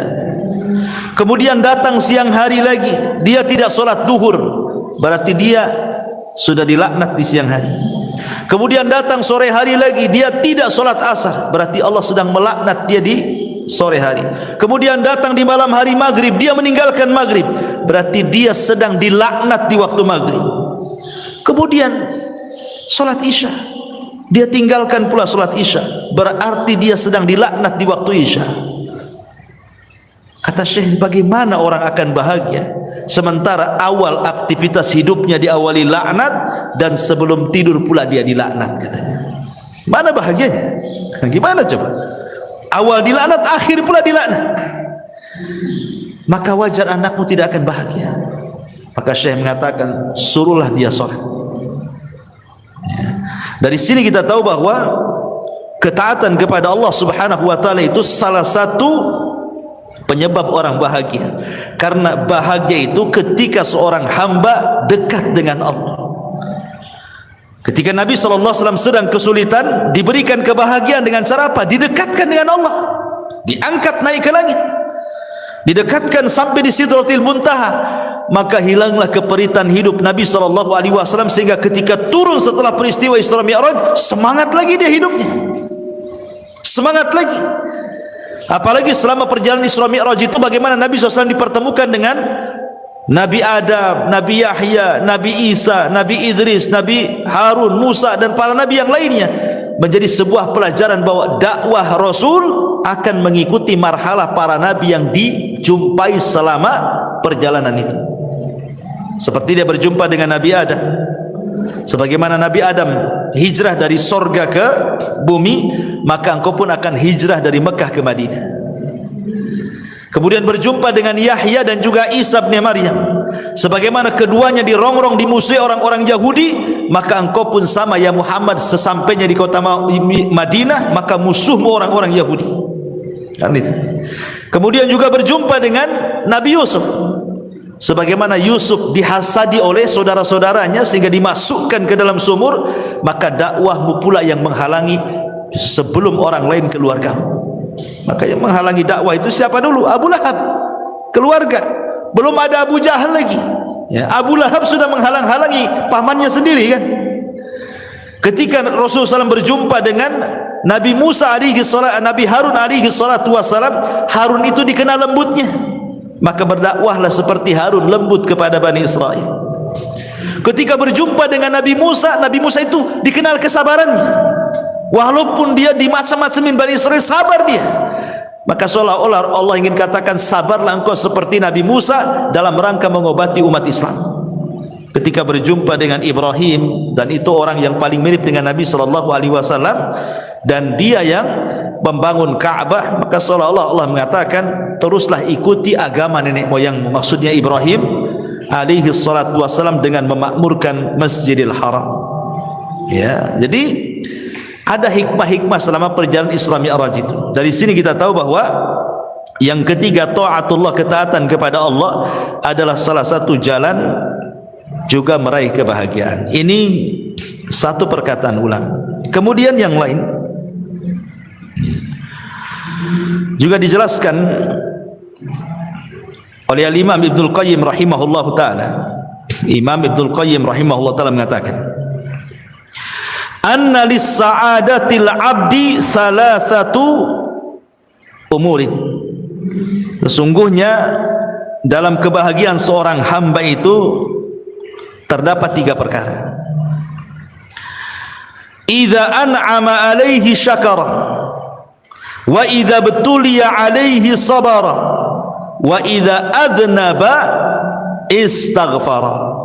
Kemudian datang siang hari lagi, dia tidak solat duhur, berarti dia sudah dilaknat di siang hari. Kemudian datang sore hari lagi, dia tidak solat asar, berarti Allah sedang melaknat dia di sore hari. Kemudian datang di malam hari maghrib, dia meninggalkan maghrib, berarti dia sedang dilaknat di waktu maghrib. Kemudian solat isya, dia tinggalkan pula solat isya, berarti dia sedang dilaknat di waktu isya. Kata syekh, bagaimana orang akan bahagia sementara awal aktivitas hidupnya diawali laknat dan sebelum tidur pula dia dilaknat katanya. Mana bahagianya? Gimana coba? Awal dilaknat, akhir pula dilaknat. Maka wajar anakmu tidak akan bahagia. Maka syekh mengatakan, suruhlah dia sholat. Dari sini kita tahu bahwa ketaatan kepada Allah Subhanahu wa taala itu salah satu penyebab orang bahagia. Karena bahagia itu ketika seorang hamba dekat dengan Allah. Ketika Nabi SAW sedang kesulitan, diberikan kebahagiaan dengan cara apa? Didekatkan dengan Allah, diangkat naik ke langit, didekatkan sampai di Sidratil Muntaha. Maka hilanglah keperitan hidup Nabi SAW, sehingga ketika turun setelah peristiwa Isra Mi'raj, semangat lagi dia hidupnya, semangat lagi. Apalagi selama perjalanan Isra Mi'raj itu bagaimana Nabi SAW dipertemukan dengan Nabi Adam, Nabi Yahya, Nabi Isa, Nabi Idris, Nabi Harun, Musa dan para nabi yang lainnya. Menjadi sebuah pelajaran bahwa dakwah Rasul akan mengikuti marhalah para nabi yang dijumpai selama perjalanan itu. Seperti dia berjumpa dengan Nabi Adam, sebagaimana Nabi Adam hijrah dari sorga ke bumi, maka engkau pun akan hijrah dari Mekah ke Madinah. Kemudian berjumpa dengan Yahya dan juga Isa bin Maryam, sebagaimana keduanya dirongrong dimusuhi orang-orang Yahudi, maka engkau pun sama ya Muhammad, sesampainya di kota Madinah maka musuhmu orang-orang Yahudi. Kan itu. Kemudian juga berjumpa dengan Nabi Yusuf, sebagaimana Yusuf dihasadi oleh saudara-saudaranya sehingga dimasukkan ke dalam sumur, maka dakwahmu pula yang menghalangi sebelum orang lain keluargamu. Maka yang menghalangi dakwah itu siapa dulu? Abu Lahab, keluarga. Belum ada Abu Jahal lagi ya. Abu Lahab sudah menghalang-halangi pamannya sendiri kan. Ketika Rasulullah SAW berjumpa dengan Nabi Musa alaihi salam, Nabi Harun alaihi salatu wassalam, Harun itu dikenal lembutnya, maka berdakwahlah seperti Harun, lembut kepada Bani Israel. Ketika berjumpa dengan Nabi Musa itu dikenal kesabarannya. Walaupun dia dimacam-macamin Bani Israel, sabar dia. Maka seolah-olah Allah ingin katakan, sabarlah engkau seperti Nabi Musa dalam rangka mengobati umat Islam. Ketika berjumpa dengan Ibrahim, dan itu orang yang paling mirip dengan Nabi SAW, dan dia yang membangun Ka'bah, maka seolah-olah Allah mengatakan, teruslah ikuti agama nenek moyangmu. Maksudnya Ibrahim alaihi salatu wassalam dengan memakmurkan Masjidil Haram ya. Jadi ada hikmah-hikmah selama perjalanan Isra Mi'raj itu. Dari sini kita tahu bahwa yang ketiga, taatullah, ketaatan kepada Allah adalah salah satu jalan juga meraih kebahagiaan. Ini satu perkataan ulama. Kemudian yang lain juga dijelaskan oleh Imam Ibnul Qayyim rahimahullahu taala. Imam Ibnul Qayyim rahimahullahu taala mengatakan, anna lis-sa'adatil 'abdi thalathatu umurin. Sesungguhnya dalam kebahagiaan seorang hamba itu terdapat tiga perkara. Idza an'ama 'alaihi syakara, wa idza btuliya 'alaihi sabara, wa idza adnaba istaghfara.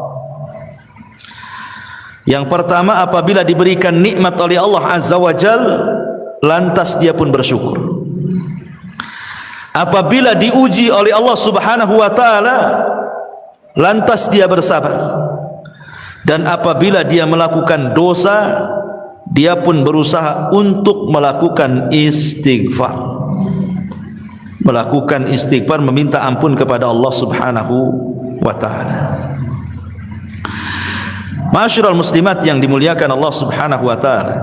Yang pertama, apabila diberikan nikmat oleh Allah Azza wa Jal, lantas dia pun bersyukur. Apabila diuji oleh Allah Subhanahu wa taala, lantas dia bersabar. Dan apabila dia melakukan dosa, dia pun berusaha untuk melakukan istighfar. Melakukan istighfar, meminta ampun kepada Allah Subhanahu wa taala. Masyarul muslimat yang dimuliakan Allah Subhanahu wa taala.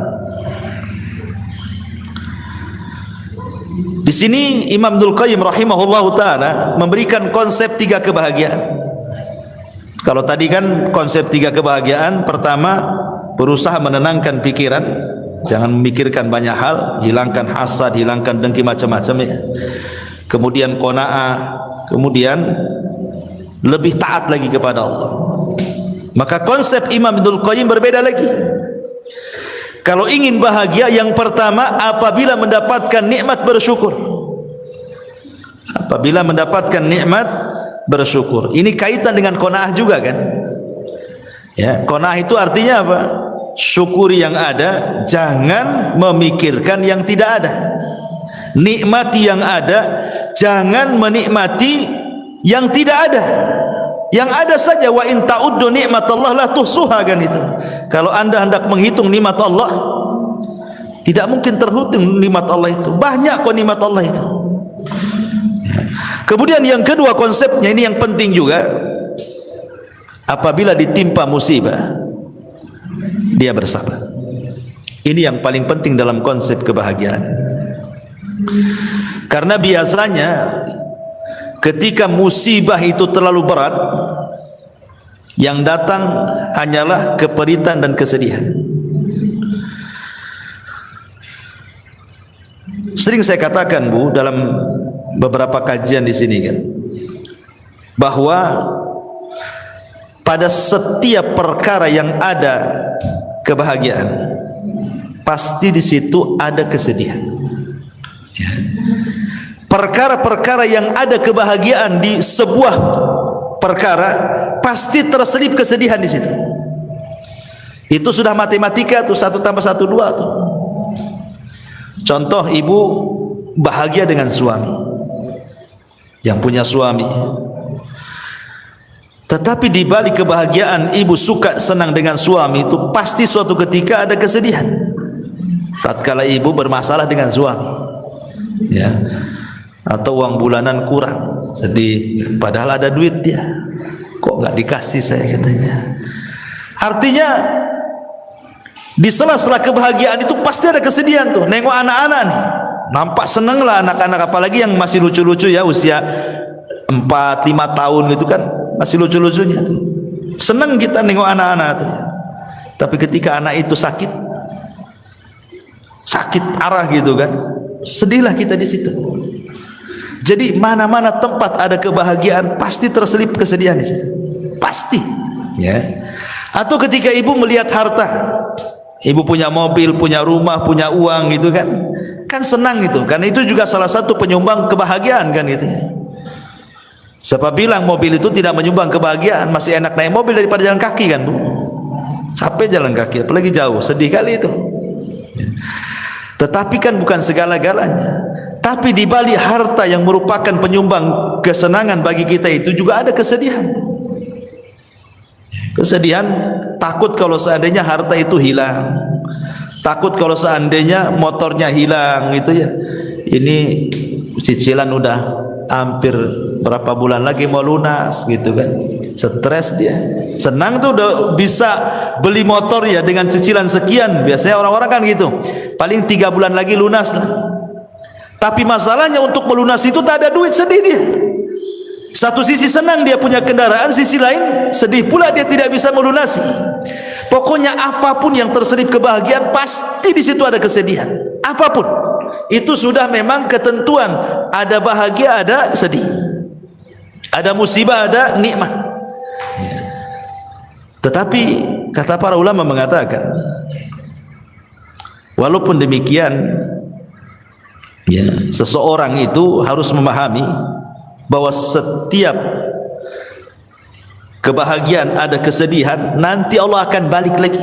Di sini Imam Ibnul Qayyim rahimahullahu taala memberikan konsep tiga kebahagiaan. Kalau tadi kan konsep tiga kebahagiaan, pertama berusaha menenangkan pikiran, jangan memikirkan banyak hal, hilangkan hasad, hilangkan dengki macam-macam ya. Kemudian qanaah, kemudian lebih taat lagi kepada Allah. Maka konsep Imam Ibnul Qayyim berbeda lagi. Kalau ingin bahagia, yang pertama apabila mendapatkan nikmat bersyukur. Apabila mendapatkan nikmat bersyukur. Ini kaitan dengan qanaah juga kan? Ya, qanaah itu artinya apa? Syukuri yang ada, jangan memikirkan yang tidak ada. Nikmati yang ada, jangan menikmati yang tidak ada. Yang ada saja. Wa in ta'uddu ni'matallah la tuhsuha, kan itu. Kalau anda hendak menghitung nikmat Allah, Tidak mungkin terhitung nikmat Allah itu. Banyak kok nikmat Allah itu. Kemudian yang kedua konsepnya ini yang penting juga. Apabila ditimpa musibah, dia bersabar. Ini yang paling penting dalam konsep kebahagiaan. Karena biasanya ketika musibah itu terlalu berat, yang datang hanyalah keperitan dan kesedihan. Sering saya katakan, Bu, dalam beberapa kajian di sini kan, bahwa pada setiap perkara yang ada kebahagiaan, pasti di situ ada kesedihan. Perkara-perkara yang ada kebahagiaan di sebuah perkara, pasti terselip kesedihan di situ. Itu sudah matematika tuh, 1 tambah 1 2 tuh. Contoh, ibu bahagia dengan suami, yang punya suami, tetapi di balik kebahagiaan ibu suka senang dengan suami itu, pasti suatu ketika ada kesedihan. Tatkala ibu bermasalah dengan suami, ya, atau uang bulanan kurang, sedih, padahal ada duit dia, kok nggak dikasih saya, katanya. Artinya di sela-sela kebahagiaan itu pasti ada kesedihan tuh. Nengok anak-anak nih, nampak seneng lah anak-anak, apalagi yang masih lucu-lucu ya, usia 4-5 tahun gitu kan, masih lucu-lucunya tuh. Seneng kita nengok anak-anak tuh. Tapi ketika anak itu sakit parah gitu kan, sedihlah kita di situ. Jadi mana-mana tempat ada kebahagiaan, pasti terselip kesedihan di situ. Pasti, ya. Atau ketika ibu melihat harta, ibu punya mobil, punya rumah, punya uang gitu kan, kan senang itu, karena itu juga salah satu penyumbang kebahagiaan kan gitu. Siapa bilang mobil itu tidak menyumbang kebahagiaan? Masih enak naik mobil daripada jalan kaki kan, Bu. Capek jalan kaki, apalagi jauh, sedih kali itu. Tetapi kan bukan segala-galanya. Tapi di balik harta yang merupakan penyumbang kesenangan bagi kita itu juga ada kesedihan. Kesedihan, takut kalau seandainya harta itu hilang, takut kalau seandainya motornya hilang gitu ya. Ini cicilan udah hampir berapa bulan lagi mau lunas gitu kan, stres dia. Senang tuh udah bisa beli motor ya dengan cicilan sekian, biasanya orang-orang kan gitu, paling 3 bulan lagi lunas lah. Tapi masalahnya untuk melunasi itu tak ada duit, sedih dia. Satu sisi senang dia punya kendaraan, sisi lain sedih pula dia tidak bisa melunasi. Pokoknya apapun yang terselip kebahagiaan, pasti di situ ada kesedihan. Apapun itu sudah memang ketentuan, ada bahagia, ada sedih, ada musibah, ada nikmat. Tetapi kata para ulama mengatakan, walaupun demikian, ya, seseorang itu harus memahami bahwa setiap kebahagiaan ada kesedihan, nanti Allah akan balik lagi.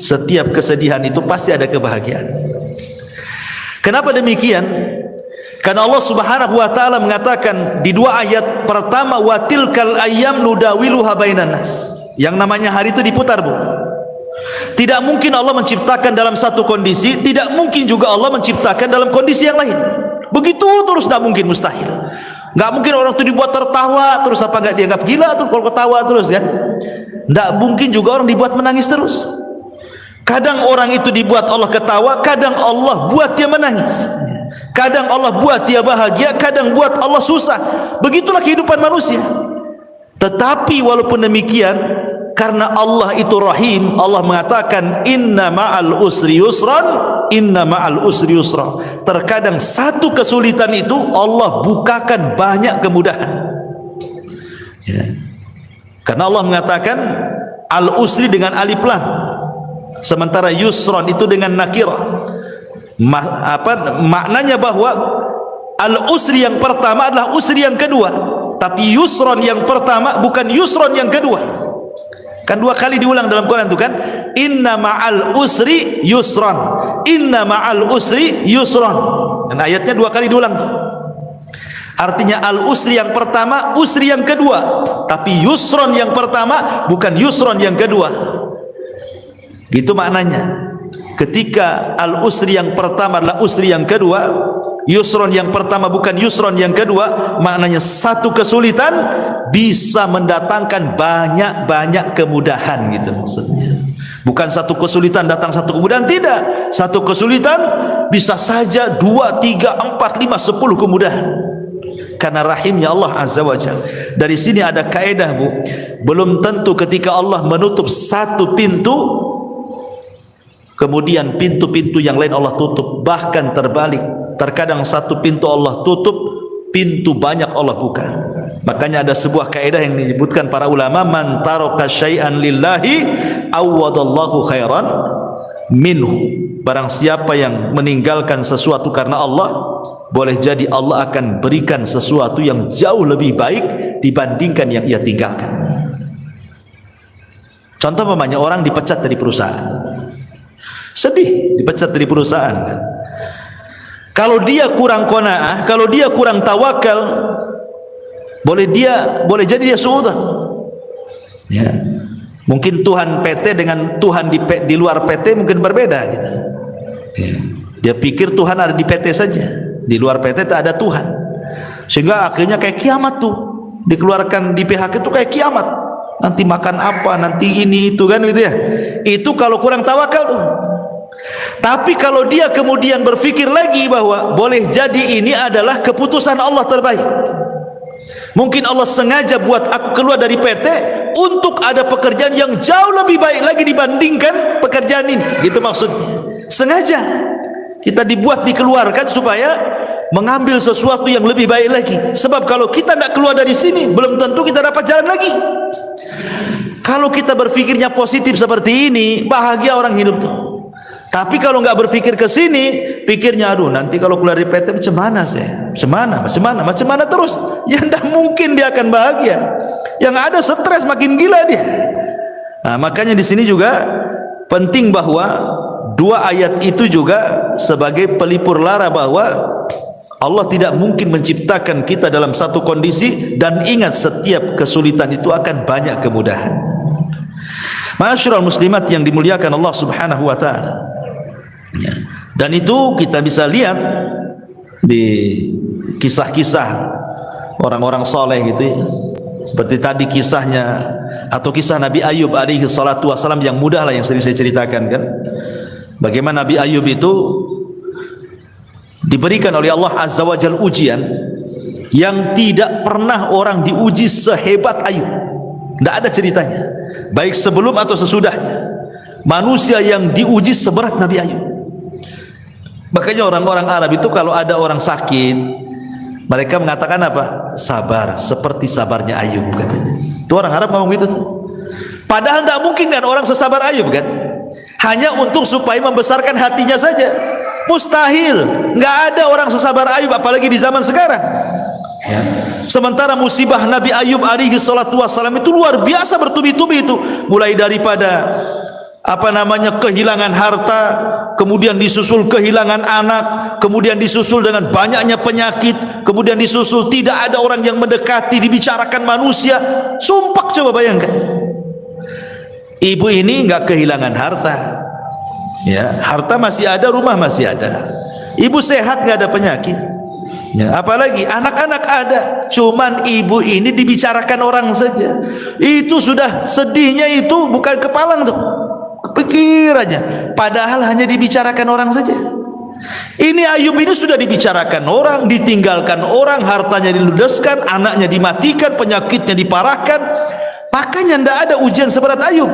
Setiap kesedihan itu pasti ada kebahagiaan. Kenapa demikian? Karena Allah Subhanahu wa taala mengatakan di 2 ayat pertama, wa tilkal ayyam nudawiluha bainan nas. Yang namanya hari itu diputar, Bu. Tidak mungkin Allah menciptakan dalam satu kondisi, tidak mungkin juga Allah menciptakan dalam kondisi yang lain. Begitu terus, tidak mungkin, mustahil. Nggak mungkin orang itu dibuat tertawa terus, apa nggak dianggap gila tuh kalau ketawa terus kan? Nggak mungkin juga orang dibuat menangis terus. Kadang orang itu dibuat Allah ketawa, kadang Allah buat dia menangis. Kadang Allah buat dia bahagia, kadang buat Allah susah. Begitulah kehidupan manusia. Tetapi walaupun demikian, karena Allah itu Rahim, Allah mengatakan inna ma'al usri yusran, inna ma'al usri yusra. Terkadang satu kesulitan itu Allah bukakan banyak kemudahan, ya. Karena Allah mengatakan al-usri dengan alif lam, sementara yusran itu dengan nakirah. Maknanya bahwa al-usri yang pertama adalah usri yang kedua, tapi yusran yang pertama bukan yusran yang kedua. Kan 2 kali diulang dalam Quran itu kan, inna ma'al usri yusran, inna ma'al usri yusran. Dan ayatnya 2 kali diulang tuh. Artinya al usri yang pertama, usri yang kedua, tapi yusran yang pertama bukan yusran yang kedua. Gitu maknanya. ketika al-usri yang pertama adalah usri yang kedua, yusron yang pertama bukan yusron yang kedua, maknanya satu kesulitan bisa mendatangkan banyak-banyak kemudahan gitu maksudnya. Bukan satu kesulitan datang satu kemudahan, tidak. Satu kesulitan bisa saja 2, 3, 4, 5, 10 kemudahan. Karena rahimnya Allah Azza wa Jalla. Dari sini ada kaedah, Bu. Belum tentu ketika Allah menutup satu pintu, kemudian pintu-pintu yang lain Allah tutup. Bahkan terbalik. Terkadang satu pintu Allah tutup, pintu banyak Allah buka. Makanya ada sebuah kaedah yang disebutkan para ulama, man taraka syai'an lillahi awwadallahu khairan minhu. Barang siapa yang meninggalkan sesuatu karena Allah, boleh jadi Allah akan berikan sesuatu yang jauh lebih baik dibandingkan yang ia tinggalkan. Contoh umpamanya orang dipecat dari perusahaan, sedih dipecat dari perusahaan kan? Kalau dia kurang qanaah, kalau dia kurang tawakal, boleh jadi dia suudzon. Ya. Mungkin Tuhan PT dengan Tuhan di luar PT mungkin berbeda gitu. Ya. Dia pikir Tuhan ada di PT saja, di luar PT tak ada Tuhan. Sehingga akhirnya kayak kiamat tuh. Dikeluarkan di PHK itu kayak kiamat. Nanti makan apa, nanti ini itu kan gitu ya. Itu kalau kurang tawakal tuh. Tapi kalau dia kemudian berfikir lagi bahwa boleh jadi ini adalah keputusan Allah terbaik. Mungkin Allah sengaja buat aku keluar dari PT untuk ada pekerjaan yang jauh lebih baik lagi dibandingkan pekerjaan ini. Gitu maksudnya. Sengaja kita dibuat dikeluarkan supaya mengambil sesuatu yang lebih baik lagi. Sebab kalau kita tidak keluar dari sini, belum tentu kita dapat jalan lagi. Kalau kita berfikirnya positif seperti ini, bahagia orang hidup tuh. Tapi kalau nggak berpikir ke sini, pikirnya aduh nanti kalau keluar dari PT macam mana saya? Macam mana terus? Ya tidak mungkin dia akan bahagia. Yang ada stres makin gila dia. Nah, makanya di sini juga penting bahwa dua ayat itu juga sebagai pelipur lara bahwa Allah tidak mungkin menciptakan kita dalam satu kondisi, dan ingat setiap kesulitan itu akan banyak kemudahan. Ma'asyiral muslimat yang dimuliakan Allah Subhanahu wa taala. Ya. Dan itu kita bisa lihat di kisah-kisah orang-orang soleh gitu ya. Seperti tadi kisahnya atau kisah Nabi Ayub alaihi salatu wassalam yang mudah lah yang sering saya ceritakan kan. Bagaimana Nabi Ayub itu diberikan oleh Allah Azza wa Jalla ujian yang tidak pernah orang diuji sehebat Ayub. Tidak ada ceritanya, baik sebelum atau sesudahnya. Manusia yang diuji seberat Nabi Ayub. Makanya orang-orang Arab itu kalau ada orang sakit, mereka mengatakan apa? Sabar, seperti sabarnya Ayub katanya. Itu orang Arab ngomong gitu tuh. Padahal tidak mungkin kan orang sesabar Ayub kan? Hanya untuk supaya membesarkan hatinya saja. Mustahil. Nggak ada orang sesabar Ayub, apalagi di zaman sekarang. Ya. Sementara musibah Nabi Ayub alaihi salatu wassalam itu luar biasa bertubi-tubi itu. Mulai daripada kehilangan harta, kemudian disusul kehilangan anak, kemudian disusul dengan banyaknya penyakit, kemudian disusul tidak ada orang yang mendekati, dibicarakan manusia. Sumpah, coba bayangkan. Ibu ini enggak kehilangan harta. Ya, harta masih ada, rumah masih ada. Ibu sehat, enggak ada penyakit. Ya, apalagi anak-anak ada, cuman ibu ini dibicarakan orang saja. Itu sudah sedihnya itu bukan kepalang tuh. Pikirannya, padahal hanya dibicarakan orang saja. Ini Ayub ini sudah dibicarakan orang, ditinggalkan orang, hartanya diludeskan, anaknya dimatikan, penyakitnya diparahkan. Makanya tidak ada ujian seberat Ayub.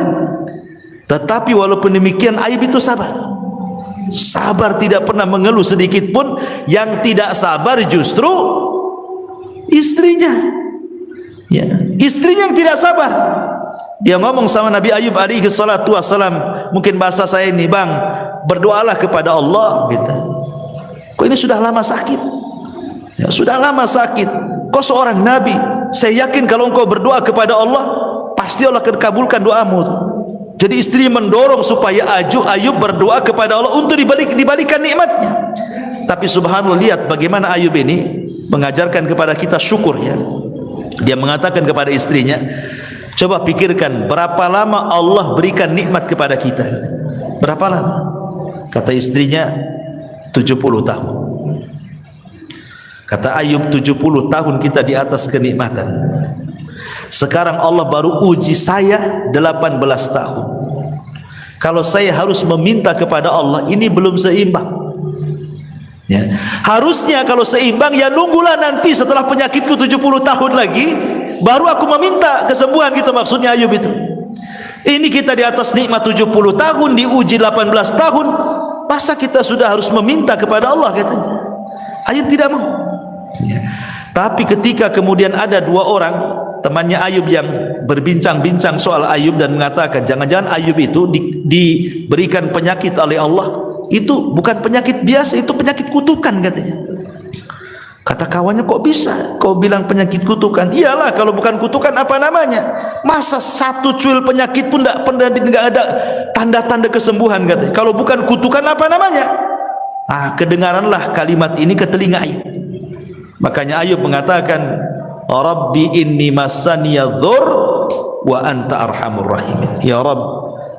Tetapi walaupun demikian Ayub itu sabar. Sabar, tidak pernah mengeluh sedikit pun. Yang tidak sabar justru istrinya. Ya, istrinya yang tidak sabar. Dia ngomong sama Nabi Ayub alaihi salatu wassalam, mungkin bahasa saya ini, bang, berdoalah kepada Allah gitu. Kok ini sudah lama sakit? Ya, sudah lama sakit. Kau seorang Nabi, saya yakin kalau engkau berdoa kepada Allah, pasti Allah akan kabulkan doamu. Jadi istri mendorong supaya Ayub berdoa kepada Allah untuk dibalikan nikmatnya. Tapi subhanallah, lihat bagaimana Ayub ini mengajarkan kepada kita syukur ya. Dia mengatakan kepada istrinya, coba pikirkan berapa lama Allah berikan nikmat kepada kita. Berapa lama? Kata istrinya 70 tahun. Kata Ayub, 70 tahun kita di atas kenikmatan. Sekarang Allah baru uji saya 18 tahun. Kalau saya harus meminta kepada Allah, ini belum seimbang. Ya. Harusnya kalau seimbang, ya nunggulah nanti setelah penyakitku 70 tahun lagi, baru aku meminta kesembuhan, gitu maksudnya Ayub itu. Ini kita di atas nikmat 70 tahun, diuji 18 tahun, masa kita sudah harus meminta kepada Allah, katanya. Ayub tidak mau. Ya. Tapi ketika kemudian ada dua orang temannya Ayub yang berbincang-bincang soal Ayub dan mengatakan jangan-jangan Ayub itu diberikan penyakit oleh Allah, itu bukan penyakit biasa, itu penyakit kutukan, katanya. Kata kawannya, kok bisa kau bilang penyakit kutukan? Iyalah, kalau bukan kutukan apa namanya? Masa satu cuil penyakit pun tidak ada tanda-tanda kesembuhan, katanya. Kalau bukan kutukan apa namanya? Kedengaranlah kalimat ini ke telinga Ayub. Makanya Ayub mengatakan, Rabbi inni massaniya dhur wa anta arhamur rahimin. Ya Rabb,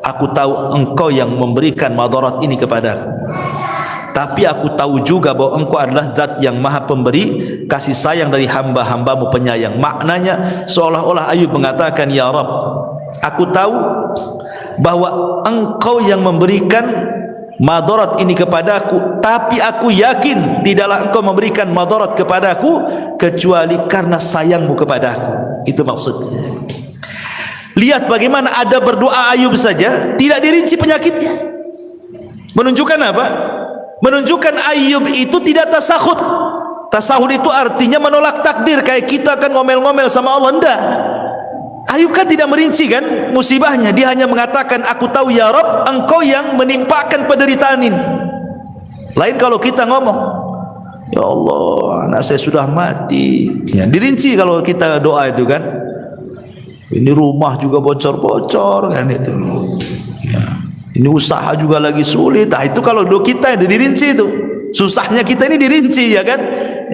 aku tahu engkau yang memberikan madarat ini kepadaku, tapi aku tahu juga bahwa engkau adalah zat yang maha pemberi kasih sayang dari hamba-hambamu penyayang. Maknanya seolah-olah Ayub mengatakan, ya Rabb, aku tahu bahwa engkau yang memberikan madarat ini kepadaku, tapi aku yakin tidaklah engkau memberikan madarat kepadaku kecuali karena sayangmu kepadaku. Itu maksudnya. Lihat bagaimana ada berdoa Ayub saja tidak dirinci penyakitnya. Menunjukkan apa? Menunjukkan Ayub itu tidak tasahud. Tasahud itu artinya menolak takdir, kayak kita kan ngomel-ngomel sama Allah. Enggak. Ayub kan tidak merinci kan musibahnya, dia hanya mengatakan, aku tahu ya Rabb, engkau yang menimpakan penderitaan ini. Lain kalau kita ngomong, ya Allah, anak saya sudah mati, ya, dirinci kalau kita doa itu kan. Ini rumah juga bocor-bocor kan itu, ya. Ini usaha juga lagi sulit. Nah itu kalau doa kita yang dirinci itu, susahnya kita ini dirinci, ya kan.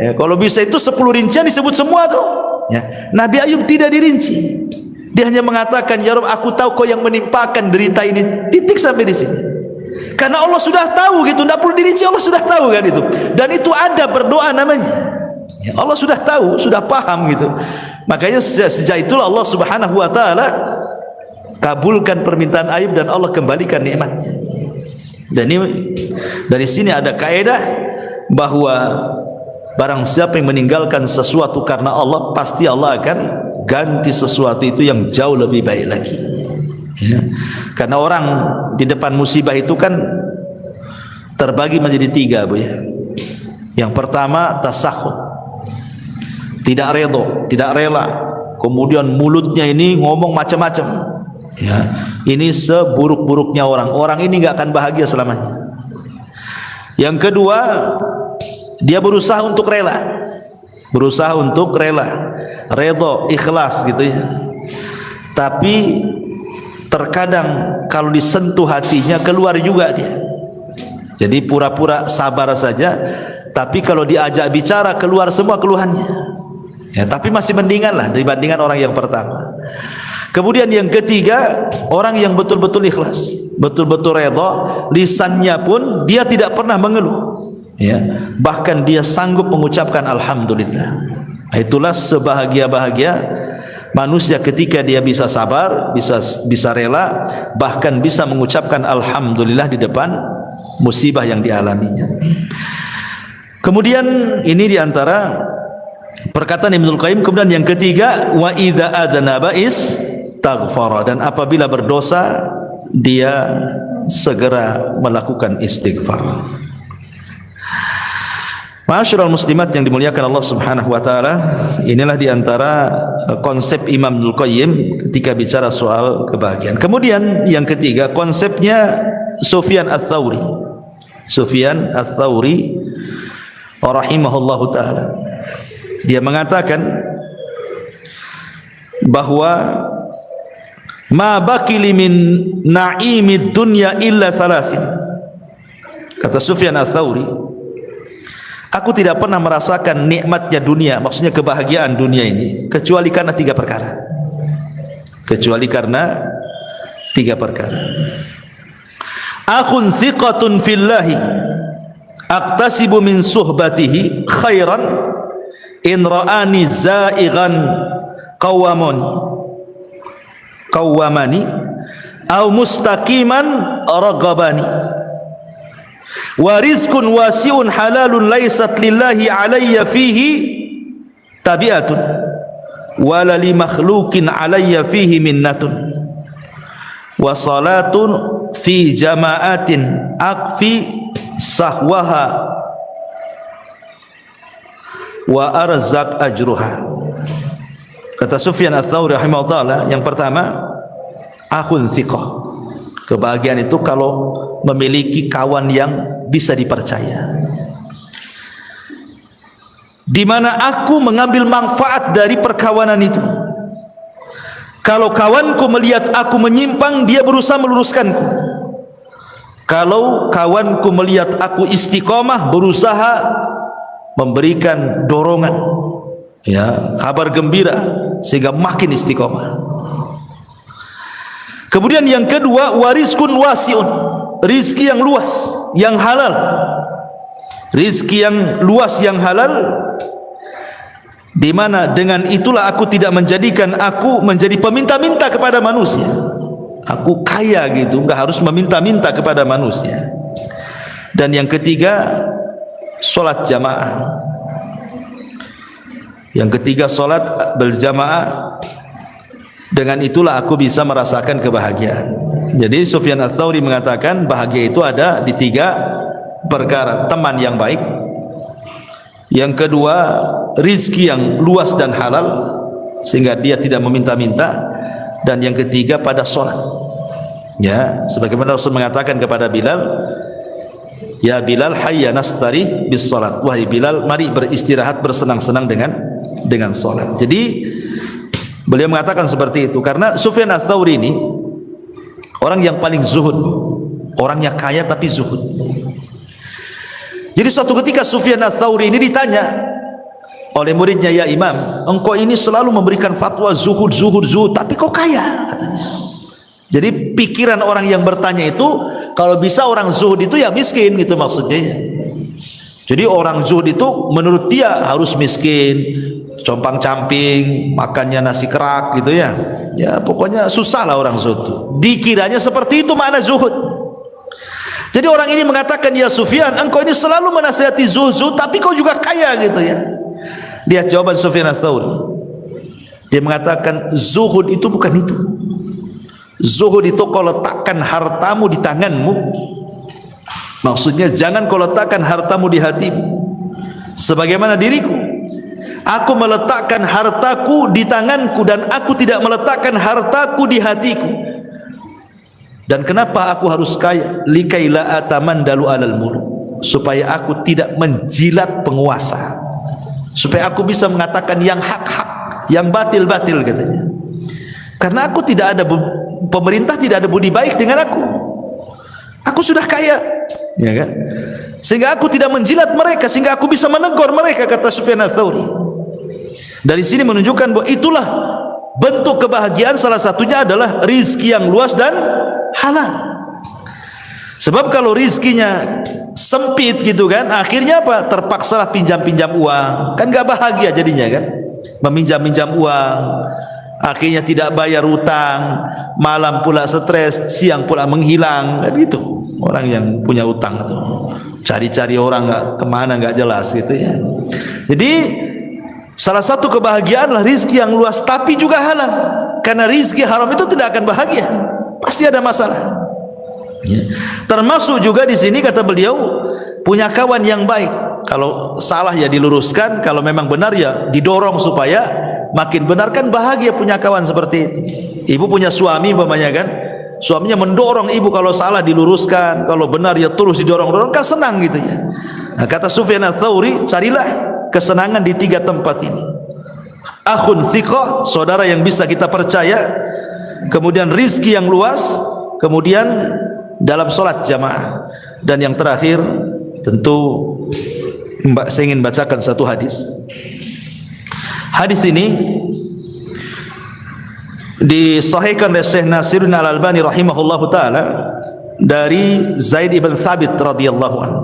Ya, kalau bisa itu 10 rincian disebut semua tuh. Ya. Nabi Ayub tidak dirinci. Dia hanya mengatakan, ya Rabb, aku tahu kau yang menimpakan derita ini. Titik sampai di sini. Karena Allah sudah tahu gitu, tidak perlu dirinci, Allah sudah tahu kan itu. Dan itu ada berdoa namanya. Ya, Allah sudah tahu, sudah paham gitu. Makanya sejak itulah Allah Subhanahu wa taala kabulkan permintaan Ayub dan Allah kembalikan nikmatnya. Dan ini dari sini ada kaidah bahwa barang siapa yang meninggalkan sesuatu karena Allah, pasti Allah akan ganti sesuatu itu yang jauh lebih baik lagi, ya. Karena orang di depan musibah itu kan terbagi menjadi 3, Bu, ya. Yang pertama tasahud, tidak redha, tidak rela, kemudian mulutnya ini ngomong macam-macam, ya. Ini seburuk-buruknya orang ini nggak akan bahagia selamanya. Yang kedua, dia berusaha untuk rela, redha, ikhlas gitu ya. Tapi terkadang kalau disentuh hatinya keluar juga dia. Jadi pura-pura sabar saja, tapi kalau diajak bicara keluar semua keluhannya. Ya, tapi masih mendingan lah dibandingkan orang yang pertama. Kemudian yang ketiga, orang yang betul-betul ikhlas, betul-betul redha, lisannya pun dia tidak pernah mengeluh, ya. Bahkan dia sanggup mengucapkan alhamdulillah. Itulah sebahagia-bahagia manusia ketika dia bisa sabar, bisa rela, bahkan bisa mengucapkan alhamdulillah di depan musibah yang dialaminya. Kemudian ini diantara perkataan Ibnul Qayyim. Kemudian yang ketiga, wa idza adzanaba istaghfara, dan apabila berdosa dia segera melakukan istighfar. Ma'asyiral muslimat yang dimuliakan Allah Subhanahu wa taala, inilah diantara konsep Imam Ibnul Qayyim ketika bicara soal kebahagiaan. Kemudian yang ketiga, konsepnya Sufyan Ats-Tsauri. Sufyan Ats-Tsauri rahimahullahu taala, dia mengatakan bahwa ma baqili min na'imid dunya illa thalathin. Kata Sufyan Ats-Tsauri, aku tidak pernah merasakan nikmatnya dunia, maksudnya kebahagiaan dunia ini, kecuali karena 3 perkara. akhun thiqatun fillahi aqtasibu min suhbatihi khairan in ra'ani za'ighan qawwamani aw mustaqiman ragabani wa rizqun wasi'un halalun laysat lillahi alayya fihi tabi'atun wa la li makhluqin alayya fihi minnatun wa salatun fi jama'atin akfi sahwaha wa arzak ajruha. Kata Sufyan Ats-Tsauri rahimahullah, yang pertama akhun thiqah. Kebahagiaan itu kalau memiliki kawan yang bisa dipercaya, di mana aku mengambil manfaat dari perkawanan itu. Kalau kawanku melihat aku menyimpang, dia berusaha meluruskanku. Kalau kawanku melihat aku istiqomah, berusaha memberikan dorongan, ya, kabar gembira sehingga makin istiqomah. Kemudian yang kedua, warizkun wasiun, rizki yang luas, yang halal. Rizki yang luas, yang halal, di mana dengan itulah aku tidak menjadikan aku menjadi peminta-minta kepada manusia. Aku kaya gitu, enggak harus meminta-minta kepada manusia. Dan yang ketiga, solat jamaah. Yang ketiga, solat berjamaah. Dengan itulah aku bisa merasakan kebahagiaan. Jadi Sufyan Ats-Tsauri mengatakan bahagia itu ada di tiga perkara: teman yang baik, yang kedua rizki yang luas dan halal sehingga dia tidak meminta-minta, dan yang ketiga pada solat. Ya, sebagaimana Rasul mengatakan kepada Bilal, ya Bilal, hayya nastari bis salat. Wahai Bilal, mari beristirahat, bersenang-senang dengan solat. Jadi beliau mengatakan seperti itu karena Sufyan Ats-Tsauri ini orang yang paling zuhud, orangnya kaya tapi zuhud. Jadi suatu ketika Sufyan Ats-Tsauri ini ditanya oleh muridnya, ya Imam, engkau ini selalu memberikan fatwa zuhud, tapi kok kaya, katanya. Jadi pikiran orang yang bertanya itu, kalau bisa orang zuhud itu ya miskin gitu maksudnya. Jadi orang zuhud itu menurut dia harus miskin, compang-camping, makannya nasi kerak gitu ya. Ya pokoknya susah lah orang zuhud. Dikiranya seperti itu makna zuhud. Jadi orang ini mengatakan, ya Sufyan, engkau ini selalu menasihati zuhud, tapi kau juga kaya gitu ya. Lihat jawaban Sufyan Ats-Tsauri. Dia mengatakan zuhud itu bukan itu. Zuhud itu kau letakkan hartamu di tanganmu. Maksudnya jangan kau letakkan hartamu di hatimu. Sebagaimana diriku, aku meletakkan hartaku di tanganku dan aku tidak meletakkan hartaku di hatiku. Dan kenapa aku harus kaya? Likaila atamandalu alal muluk, supaya aku tidak menjilat penguasa, supaya aku bisa mengatakan yang hak-hak, yang batil-batil katanya. Karena aku tidak ada, pemerintah tidak ada budi baik dengan aku. Aku sudah kaya, ya kan? Sehingga aku tidak menjilat mereka, sehingga aku bisa menegur mereka, kata Sufyan Ats-Tsauri. Dari sini menunjukkan bahwa itulah bentuk kebahagiaan, salah satunya adalah rizki yang luas dan halal. Sebab kalau rizkinya sempit gitu kan, akhirnya apa? Terpaksalah pinjam-pinjam uang, kan gak bahagia jadinya kan? Meminjam-minjam uang, akhirnya tidak bayar utang, malam pula stres, siang pula menghilang, kan gitu. Orang yang punya utang itu cari-cari orang nggak kemana, nggak jelas gitu ya. Jadi salah satu kebahagiaan adalah rizki yang luas tapi juga halal. Karena rizki haram itu tidak akan bahagia, pasti ada masalah. Ya. Termasuk juga di sini kata beliau, punya kawan yang baik. Kalau salah ya diluruskan, kalau memang benar ya didorong supaya makin benar, kan bahagia punya kawan seperti itu. Ibu punya suami umpamanya kan, suaminya mendorong ibu, kalau salah diluruskan, kalau benar ya terus didorong-dorong, kan senang gitu ya. Nah, kata Sufyan Ats-Tsauri, carilah kesenangan di tiga tempat ini: akhun thiqah, saudara yang bisa kita percaya, kemudian rizki yang luas, kemudian dalam solat jamaah, dan yang terakhir tentu saya ingin bacakan satu hadis. Hadis ini disahihkan oleh Syekh Nasiruddin Al-Albani rahimahullahu taala dari Zaid ibn Thabit radhiyallahu anhu.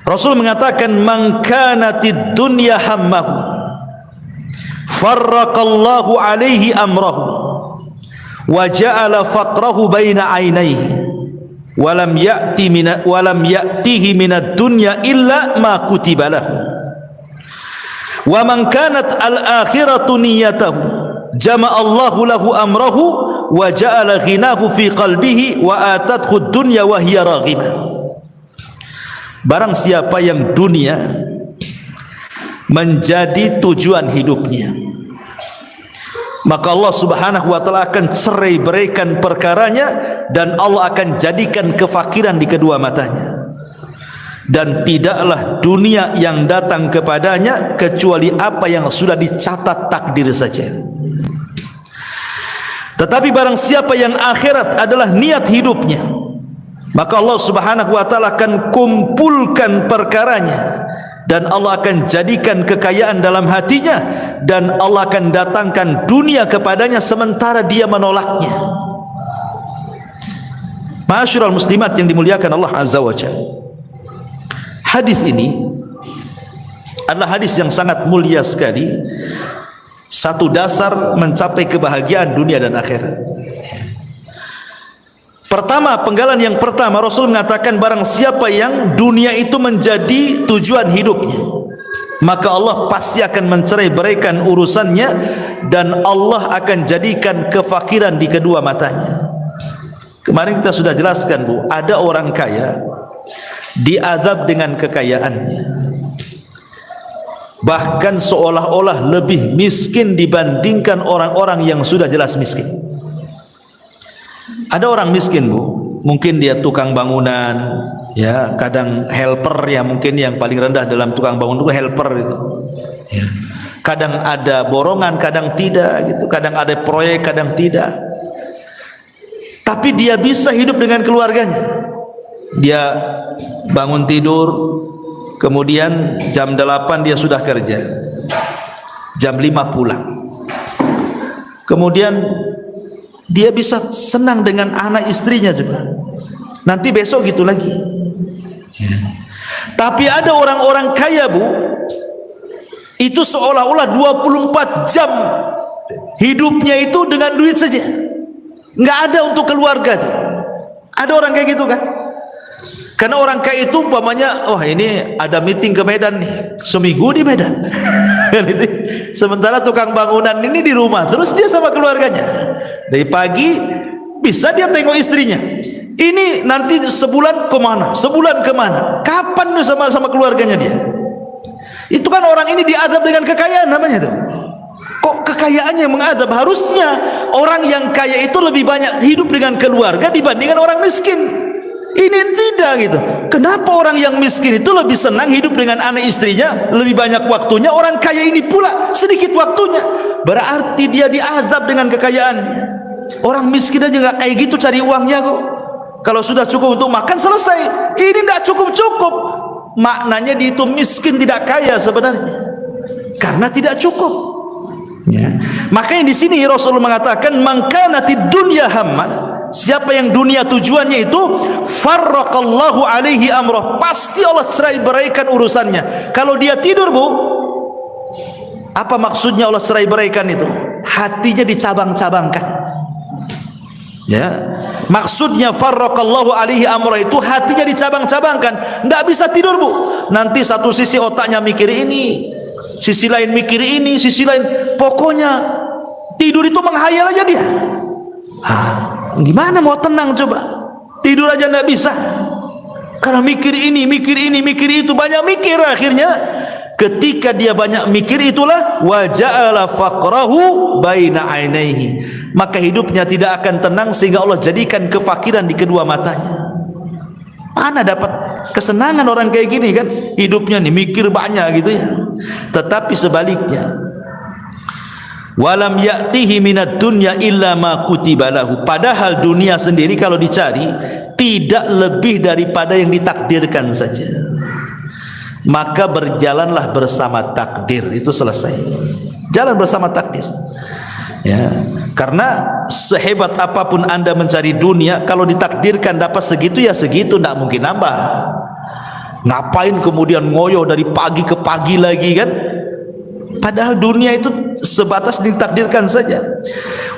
Rasul mengatakan, "Man kanatid dunya hammahu, farraqallahu alaihi amrahu, wa ja'ala faqrahu baina 'ainaihi, wa lam ya'tihi minad dunya illa ma kutiba lahu. Wa man kanat al-akhiratu niyyatahu, jama'allahu lahu amrahu, wa ja'ala ghinahu fi qalbihi, wa atathu ad-dunya wa hiya raghibah." Barang siapa yang dunia menjadi tujuan hidupnya, maka Allah subhanahu wa ta'ala akan cerai beraikan perkaranya, dan Allah akan jadikan kefakiran di kedua matanya, dan tidaklah dunia yang datang kepadanya kecuali apa yang sudah dicatat takdir saja. Tetapi barang siapa yang akhirat adalah niat hidupnya, maka Allah subhanahu wa ta'ala akan kumpulkan perkaranya, dan Allah akan jadikan kekayaan dalam hatinya, dan Allah akan datangkan dunia kepadanya sementara dia menolaknya. Ma'asyiral muslimat yang dimuliakan Allah azza wa jalla, hadis ini adalah hadis yang sangat mulia sekali, satu dasar mencapai kebahagiaan dunia dan akhirat. Pertama, penggalan yang pertama, Rasul mengatakan barang siapa yang dunia itu menjadi tujuan hidupnya, maka Allah pasti akan mencerai beraikan urusannya, dan Allah akan jadikan kefakiran di kedua matanya. Kemarin kita sudah jelaskan, Bu, ada orang kaya diazab dengan kekayaannya, bahkan seolah-olah lebih miskin dibandingkan orang-orang yang sudah jelas miskin. Ada orang miskin, Bu, mungkin dia tukang bangunan, ya, kadang helper, ya, mungkin yang paling rendah dalam tukang bangun itu helper itu, ya. Kadang ada borongan, kadang tidak, gitu. Kadang ada proyek, kadang tidak. Tapi dia bisa hidup dengan keluarganya. Dia bangun tidur, kemudian jam 8 dia sudah kerja, jam 5 pulang. Kemudian dia bisa senang dengan anak istrinya juga. Nanti besok gitu lagi. Ya. Tapi ada orang-orang kaya, Bu, itu seolah-olah 24 jam hidupnya itu dengan duit saja, nggak ada untuk keluarga tuh. Ada orang kayak gitu kan? Karena orang kaya itu umpamanya, oh ini ada meeting ke Medan nih, seminggu di Medan. Sementara tukang bangunan ini di rumah terus, dia sama keluarganya. Dari pagi bisa dia tengok istrinya, ini nanti sebulan kemana, sebulan kemana, kapan tuh sama keluarganya dia. Itu kan orang ini diazab dengan kekayaan namanya tuh. Kok kekayaannya mengadab? Harusnya orang yang kaya itu lebih banyak hidup dengan keluarga dibandingkan orang miskin. Ini tidak gitu. Kenapa orang yang miskin itu lebih senang hidup dengan anak istrinya, lebih banyak waktunya? Orang kaya ini pula sedikit waktunya. Berarti dia diazab dengan kekayaannya. Orang miskin aja nggak kayak gitu cari uangnya kok. Kalau sudah cukup untuk makan selesai. Ini tidak cukup-cukup. Maknanya dia itu miskin, tidak kaya sebenarnya, karena tidak cukup. Ya. Makanya di sini Rasulullah mengatakan, "Man kanatid dunya hamma", siapa yang dunia tujuannya itu, farraqallahu alaihi amrah, pasti Allah cerai beraikan urusannya. Kalau dia tidur, Bu, apa maksudnya Allah cerai beraikan itu? Hatinya dicabang-cabangkan. Ya, maksudnya farraqallahu alaihi amrah itu hatinya dicabang-cabangkan, tidak bisa tidur, Bu. Nanti satu sisi otaknya mikir ini, sisi lain mikir ini, sisi lain, pokoknya tidur itu menghayal aja dia. Gimana mau tenang coba? Tidur aja tidak bisa, karena mikir ini, mikir ini, mikir itu, banyak mikir. Akhirnya ketika dia banyak mikir itulah wa ja'ala faqrahu baina ainaihi, maka hidupnya tidak akan tenang sehingga Allah jadikan kefakiran di kedua matanya. Mana dapat kesenangan orang kayak gini kan? Hidupnya nih mikir banyak gitu ya. Tetapi sebaliknya, walam ya'tihi minad dunya illa ma kutiba lahu, padahal dunia sendiri kalau dicari tidak lebih daripada yang ditakdirkan saja. Maka berjalanlah bersama takdir, itu selesai. Jalan bersama takdir. Ya. Karena sehebat apapun Anda mencari dunia, kalau ditakdirkan dapat segitu ya segitu, tidak mungkin nambah. Ngapain kemudian ngoyo dari pagi ke pagi lagi kan? Padahal dunia itu sebatas ditakdirkan saja.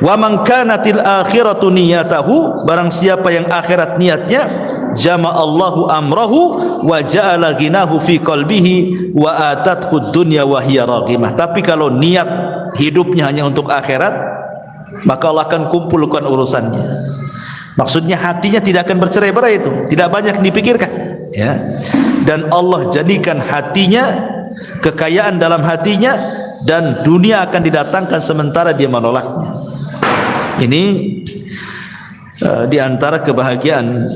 Wa man kanatil akhiratu niyatahu, barang siapa yang akhirat niatnya, jama'allahu amrahu wa ja'ala ghinahu fi qalbihi wa atathu dunya wa hiya raghimah. Tapi kalau niat hidupnya hanya untuk akhirat, maka Allah akan kumpulkan urusannya. Maksudnya hatinya tidak akan bercerai-berai, itu tidak banyak dipikirkan, ya. Dan Allah jadikan hatinya, kekayaan dalam hatinya, dan dunia akan didatangkan sementara dia menolaknya. Ini di antara kebahagiaan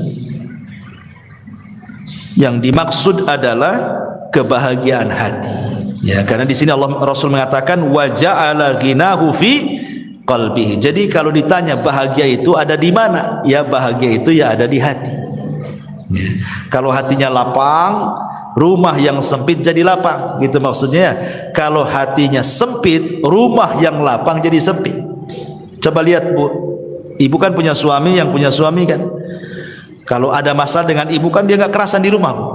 yang dimaksud adalah kebahagiaan hati, ya. Karena di sini Allah Rasul mengatakan wa ja'ala ghinahu fi qalbihi. Jadi kalau ditanya bahagia itu ada di mana? Ya bahagia itu ya ada di hati, ya. Kalau hatinya lapang, rumah yang sempit jadi lapang, gitu maksudnya. Kalau hatinya sempit, rumah yang lapang jadi sempit. Coba lihat Bu, ibu kan punya suami, yang punya suami kan, kalau ada masalah dengan ibu kan dia nggak kerasan di rumah Bu,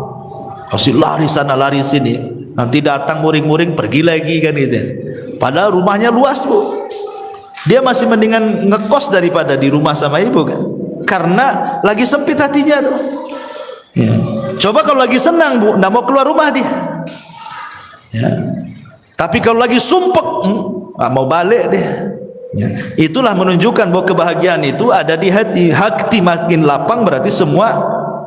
pasti lari sana lari sini, nanti datang muring-muring pergi lagi kan gitu. Padahal rumahnya luas Bu, dia masih mendingan ngekos daripada di rumah sama ibu kan, karena lagi sempit hatinya tuh, ya. Coba kalau lagi senang Bu, nggak mau keluar rumah dia, ya. Tapi kalau lagi sumpek, nggak mau balik dia, ya. Itulah menunjukkan bahwa kebahagiaan itu ada di hati. Hati makin lapang berarti semua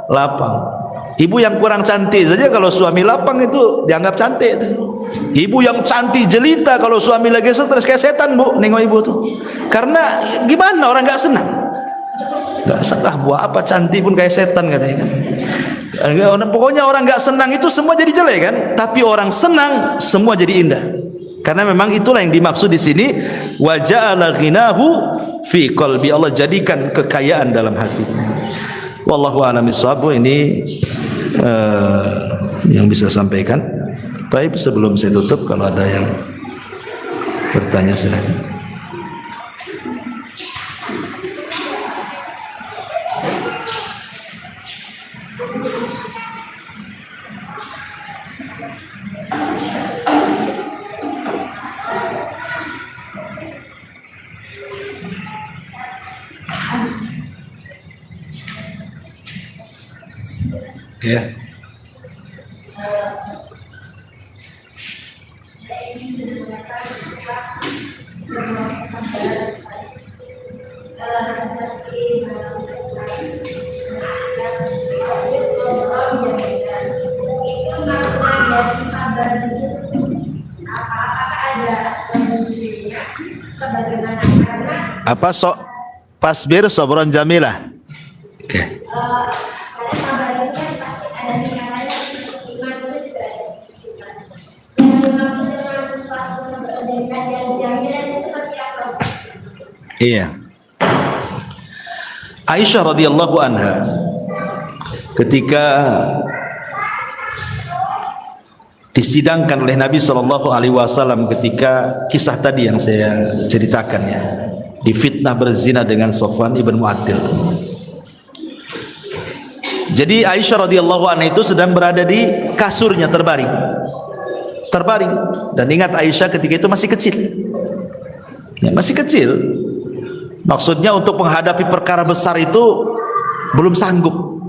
lapang. Ibu yang kurang cantik saja kalau suami lapang itu dianggap cantik tuh. Ibu yang cantik jelita kalau suami lagi stres kayak setan Bu, nengok ibu tuh. Karena gimana, orang nggak senang, nggak senang. Buat apa cantik pun kayak setan katanya kan. Pokoknya orang nggak senang itu semua jadi jelek kan, tapi orang senang semua jadi indah. Karena memang itulah yang dimaksud di sini, wa ja'ala ghinahu fi qalbi. Allah jadikan kekayaan dalam hatinya. Wallahu a'lam bishawab. Ini yang bisa sampaikan. Tapi sebelum saya tutup, kalau ada yang bertanya silakan. Ya. Apa sok pasbir sabron jamilah. Oke. Iya. Aisyah radhiyallahu anha ketika disidangkan oleh Nabi SAW, ketika kisah tadi yang saya ceritakan ya, difitnah berzina dengan Safwan ibn Mu'attil. Jadi Aisyah radhiyallahu anha itu sedang berada di kasurnya terbaring. Dan ingat Aisyah ketika itu masih kecil. Ya, masih kecil. Maksudnya untuk menghadapi perkara besar itu belum sanggup.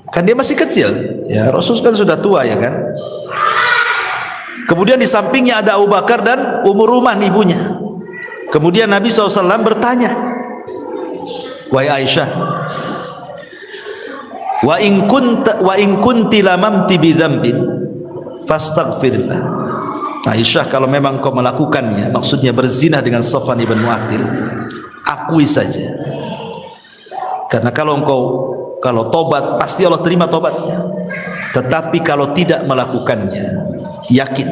Kan dia masih kecil. Ya, Rasul kan sudah tua ya kan. Kemudian di sampingnya ada Abu Bakar dan Ummu Ruman ibunya. Kemudian Nabi SAW bertanya, wahai Aisyah, wa in kunti lamamti bi dzambin fastaghfirlah. Aisyah, kalau memang kau melakukannya, maksudnya berzina dengan Safwan ibn Mu'attil, akui saja. Karena kalau tobat pasti Allah terima tobatnya. Tetapi kalau tidak melakukannya, yakin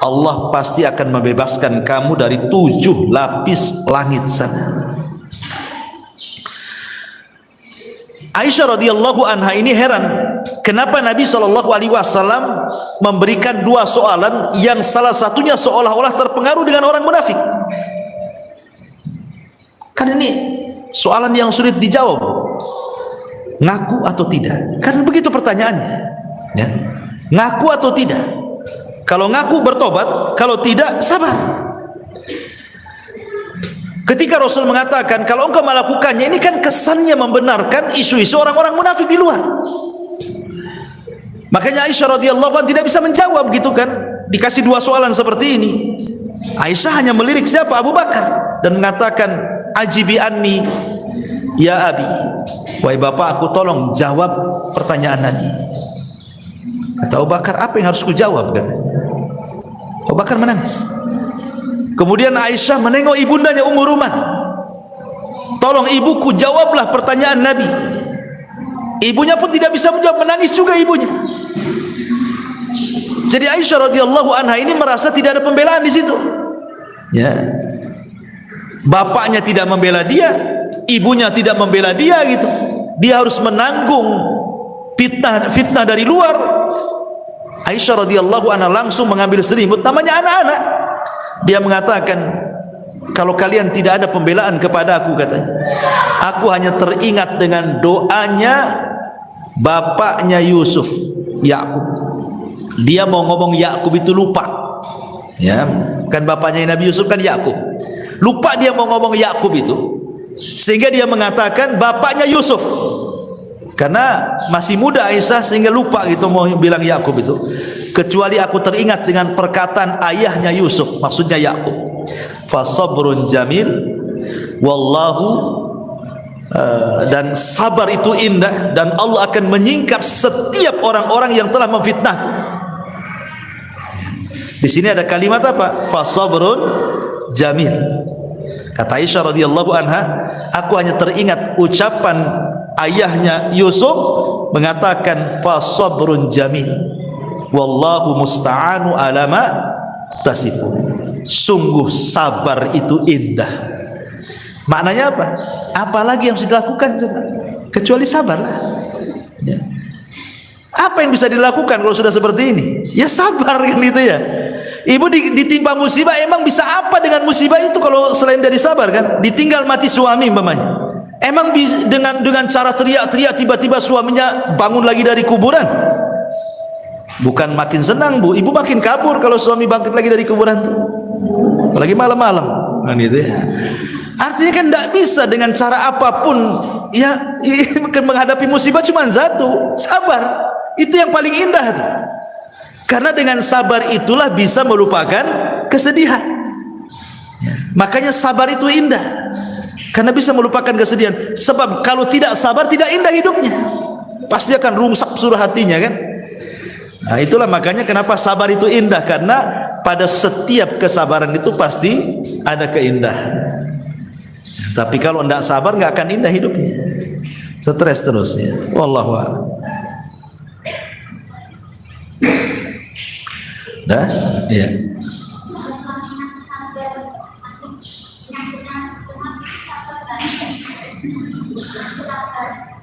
Allah pasti akan membebaskan kamu dari 7 lapis langit sana. Aisyah radhiyallahu anha ini heran, kenapa Nabi SAW memberikan 2 soalan yang salah satunya seolah-olah terpengaruh dengan orang munafik. Kan ini soalan yang sulit dijawab. Ngaku atau tidak? Kan begitu pertanyaannya. Ya. Ngaku atau tidak? Kalau ngaku bertobat, kalau tidak sabar. Ketika Rasul mengatakan kalau engkau melakukannya, ini kan kesannya membenarkan isu-isu orang-orang munafik di luar. Makanya Aisyah radhiyallahu anha tidak bisa menjawab gitu kan. Dikasih dua soalan seperti ini. Aisyah hanya melirik siapa? Abu Bakar, dan mengatakan, ajibi anni ya abi, wahai bapak aku, tolong jawab pertanyaan Nabi. Kata Abu Bakar, apa yang harus kujawab? Katanya. Abu Bakar menangis. Kemudian Aisyah menengok ibundanya Ummu Ruman, tolong ibuku jawablah pertanyaan Nabi. Ibunya pun tidak bisa menjawab, menangis juga ibunya. Jadi Aisyah radhiyallahu anha ini merasa tidak ada pembelaan di situ. Ya. Bapaknya tidak membela dia, ibunya tidak membela dia gitu. Dia harus menanggung fitnah dari luar. Aisyah radhiyallahu anha langsung mengambil selimut, namanya anak-anak. Dia mengatakan, kalau kalian tidak ada pembelaan kepada aku, katanya, aku hanya teringat dengan doanya bapaknya Yusuf, Yakub. Dia mau ngomong Yakub itu lupa, ya kan, bapaknya Nabi Yusuf kan Yakub. Lupa dia mau ngomong Yakub itu, sehingga dia mengatakan bapaknya Yusuf, karena masih muda Aisyah, sehingga lupa gitu mau bilang Yakub itu. Kecuali aku teringat dengan perkataan ayahnya Yusuf, maksudnya Yakub. Fasabrun jamil, wallahu, dan sabar itu indah, dan Allah akan menyingkap setiap orang-orang yang telah memfitnah. Di sini ada kalimat apa? Fasabrun jamil. Kata Aisyah radhiyallahu anha, aku hanya teringat ucapan ayahnya Yusuf mengatakan fasabrun jamil, wallahu musta'anu ala ma tasifun. Sungguh sabar itu indah. Maknanya apa? Apalagi yang harus dilakukan coba? Kecuali sabarlah. Ya. Apa yang bisa dilakukan kalau sudah seperti ini? Ya sabar kan itu ya. Ibu ditimpa musibah, emang bisa apa dengan musibah itu kalau selain dari sabar kan? Ditinggal mati suami umpamanya. Emang dengan cara teriak-teriak tiba-tiba suaminya bangun lagi dari kuburan? Bukan makin senang bu, ibu makin kabur kalau suami bangkit lagi dari kuburan tuh. Apalagi malam-malam kan gitu ya. Artinya kan tidak bisa dengan cara apapun ya menghadapi musibah, cuma satu, sabar. Itu yang paling indah tuh. Karena dengan sabar itulah bisa melupakan kesedihan. Ya. Makanya sabar itu indah, karena bisa melupakan kesedihan. Sebab kalau tidak sabar, tidak indah hidupnya, pasti akan rusak seluruh hatinya kan. Nah itulah makanya kenapa sabar itu indah, karena pada setiap kesabaran itu pasti ada keindahan. Tapi kalau tidak sabar, nggak akan indah hidupnya, stres terusnya. Wallahu a'lam. Dah, iya.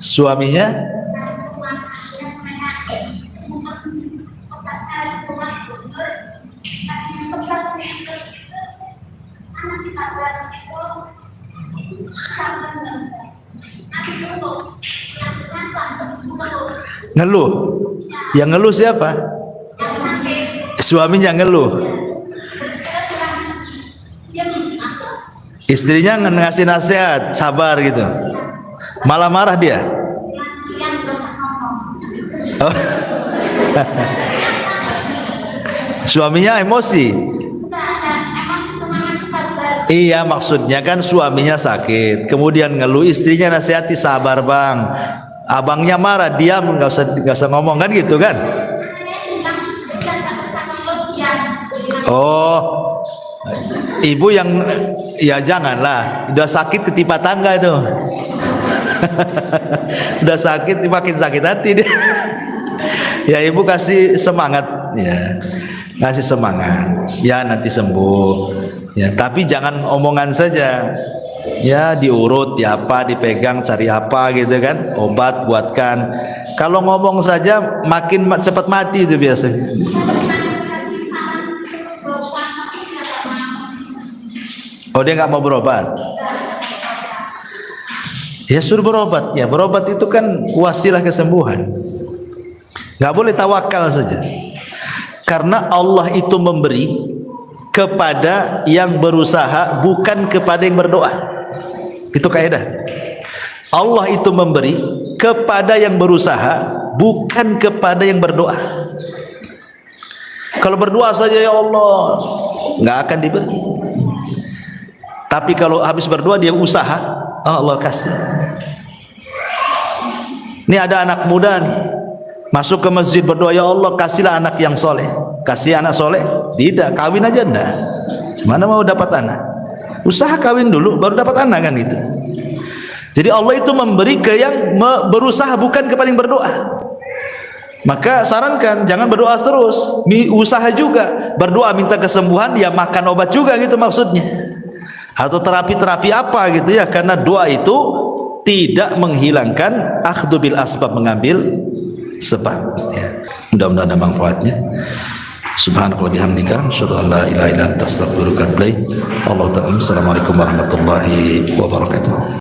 Suaminya ngeluh. Yang ngeluh siapa? Suaminya ngeluh. Istrinya ngasih nasihat, sabar gitu. Malah marah dia. Oh. Suaminya emosi. Iya, maksudnya kan suaminya sakit, kemudian ngeluh, istrinya nasihati, sabar bang. Abangnya marah, diam, nggak usah ngomong kan gitu kan? Oh, ibu yang ya janganlah, udah sakit ketipa tangga itu. Udah sakit makin sakit hati dia. Ya ibu kasih semangat ya, kasih semangat ya, nanti sembuh ya, tapi jangan omongan saja ya, diurut ya, apa dipegang, cari apa gitu kan, obat buatkan. Kalau ngomong saja makin cepat mati itu biasanya. Oh dia nggak mau berobat. Ya suruh berobat. Ya berobat itu kan wasilah kesembuhan. Nggak boleh tawakal saja. Karena Allah itu memberi kepada yang berusaha, bukan kepada yang berdoa. Itu kaidah. Allah itu memberi kepada yang berusaha, bukan kepada yang berdoa. Kalau berdoa saja ya Allah, nggak akan diberi. Tapi kalau habis berdoa dia usaha, Allah kasih. Ini ada anak muda nih, masuk ke masjid berdoa, ya Allah kasihlah anak yang soleh. Kasih anak soleh? Tidak, kawin aja enggak. Mana mau dapat anak? Usaha kawin dulu, baru dapat anak kan gitu. Jadi Allah itu memberi ke yang berusaha, bukan kepada yang berdoa. Maka sarankan jangan berdoa terus, usaha juga. Berdoa minta kesembuhan, ya makan obat juga gitu maksudnya. Atau terapi-terapi apa gitu ya, karena doa itu tidak menghilangkan akhdhu bil asbab, mengambil sebab ya. Mudah-mudahan ada manfaatnya. Subhanakallah bihamdika asyhadu an la ilaha illa anta astaghfiruka wa atubu ilaik. Allahu ta'ala. Assalamualaikum warahmatullahi wabarakatuh.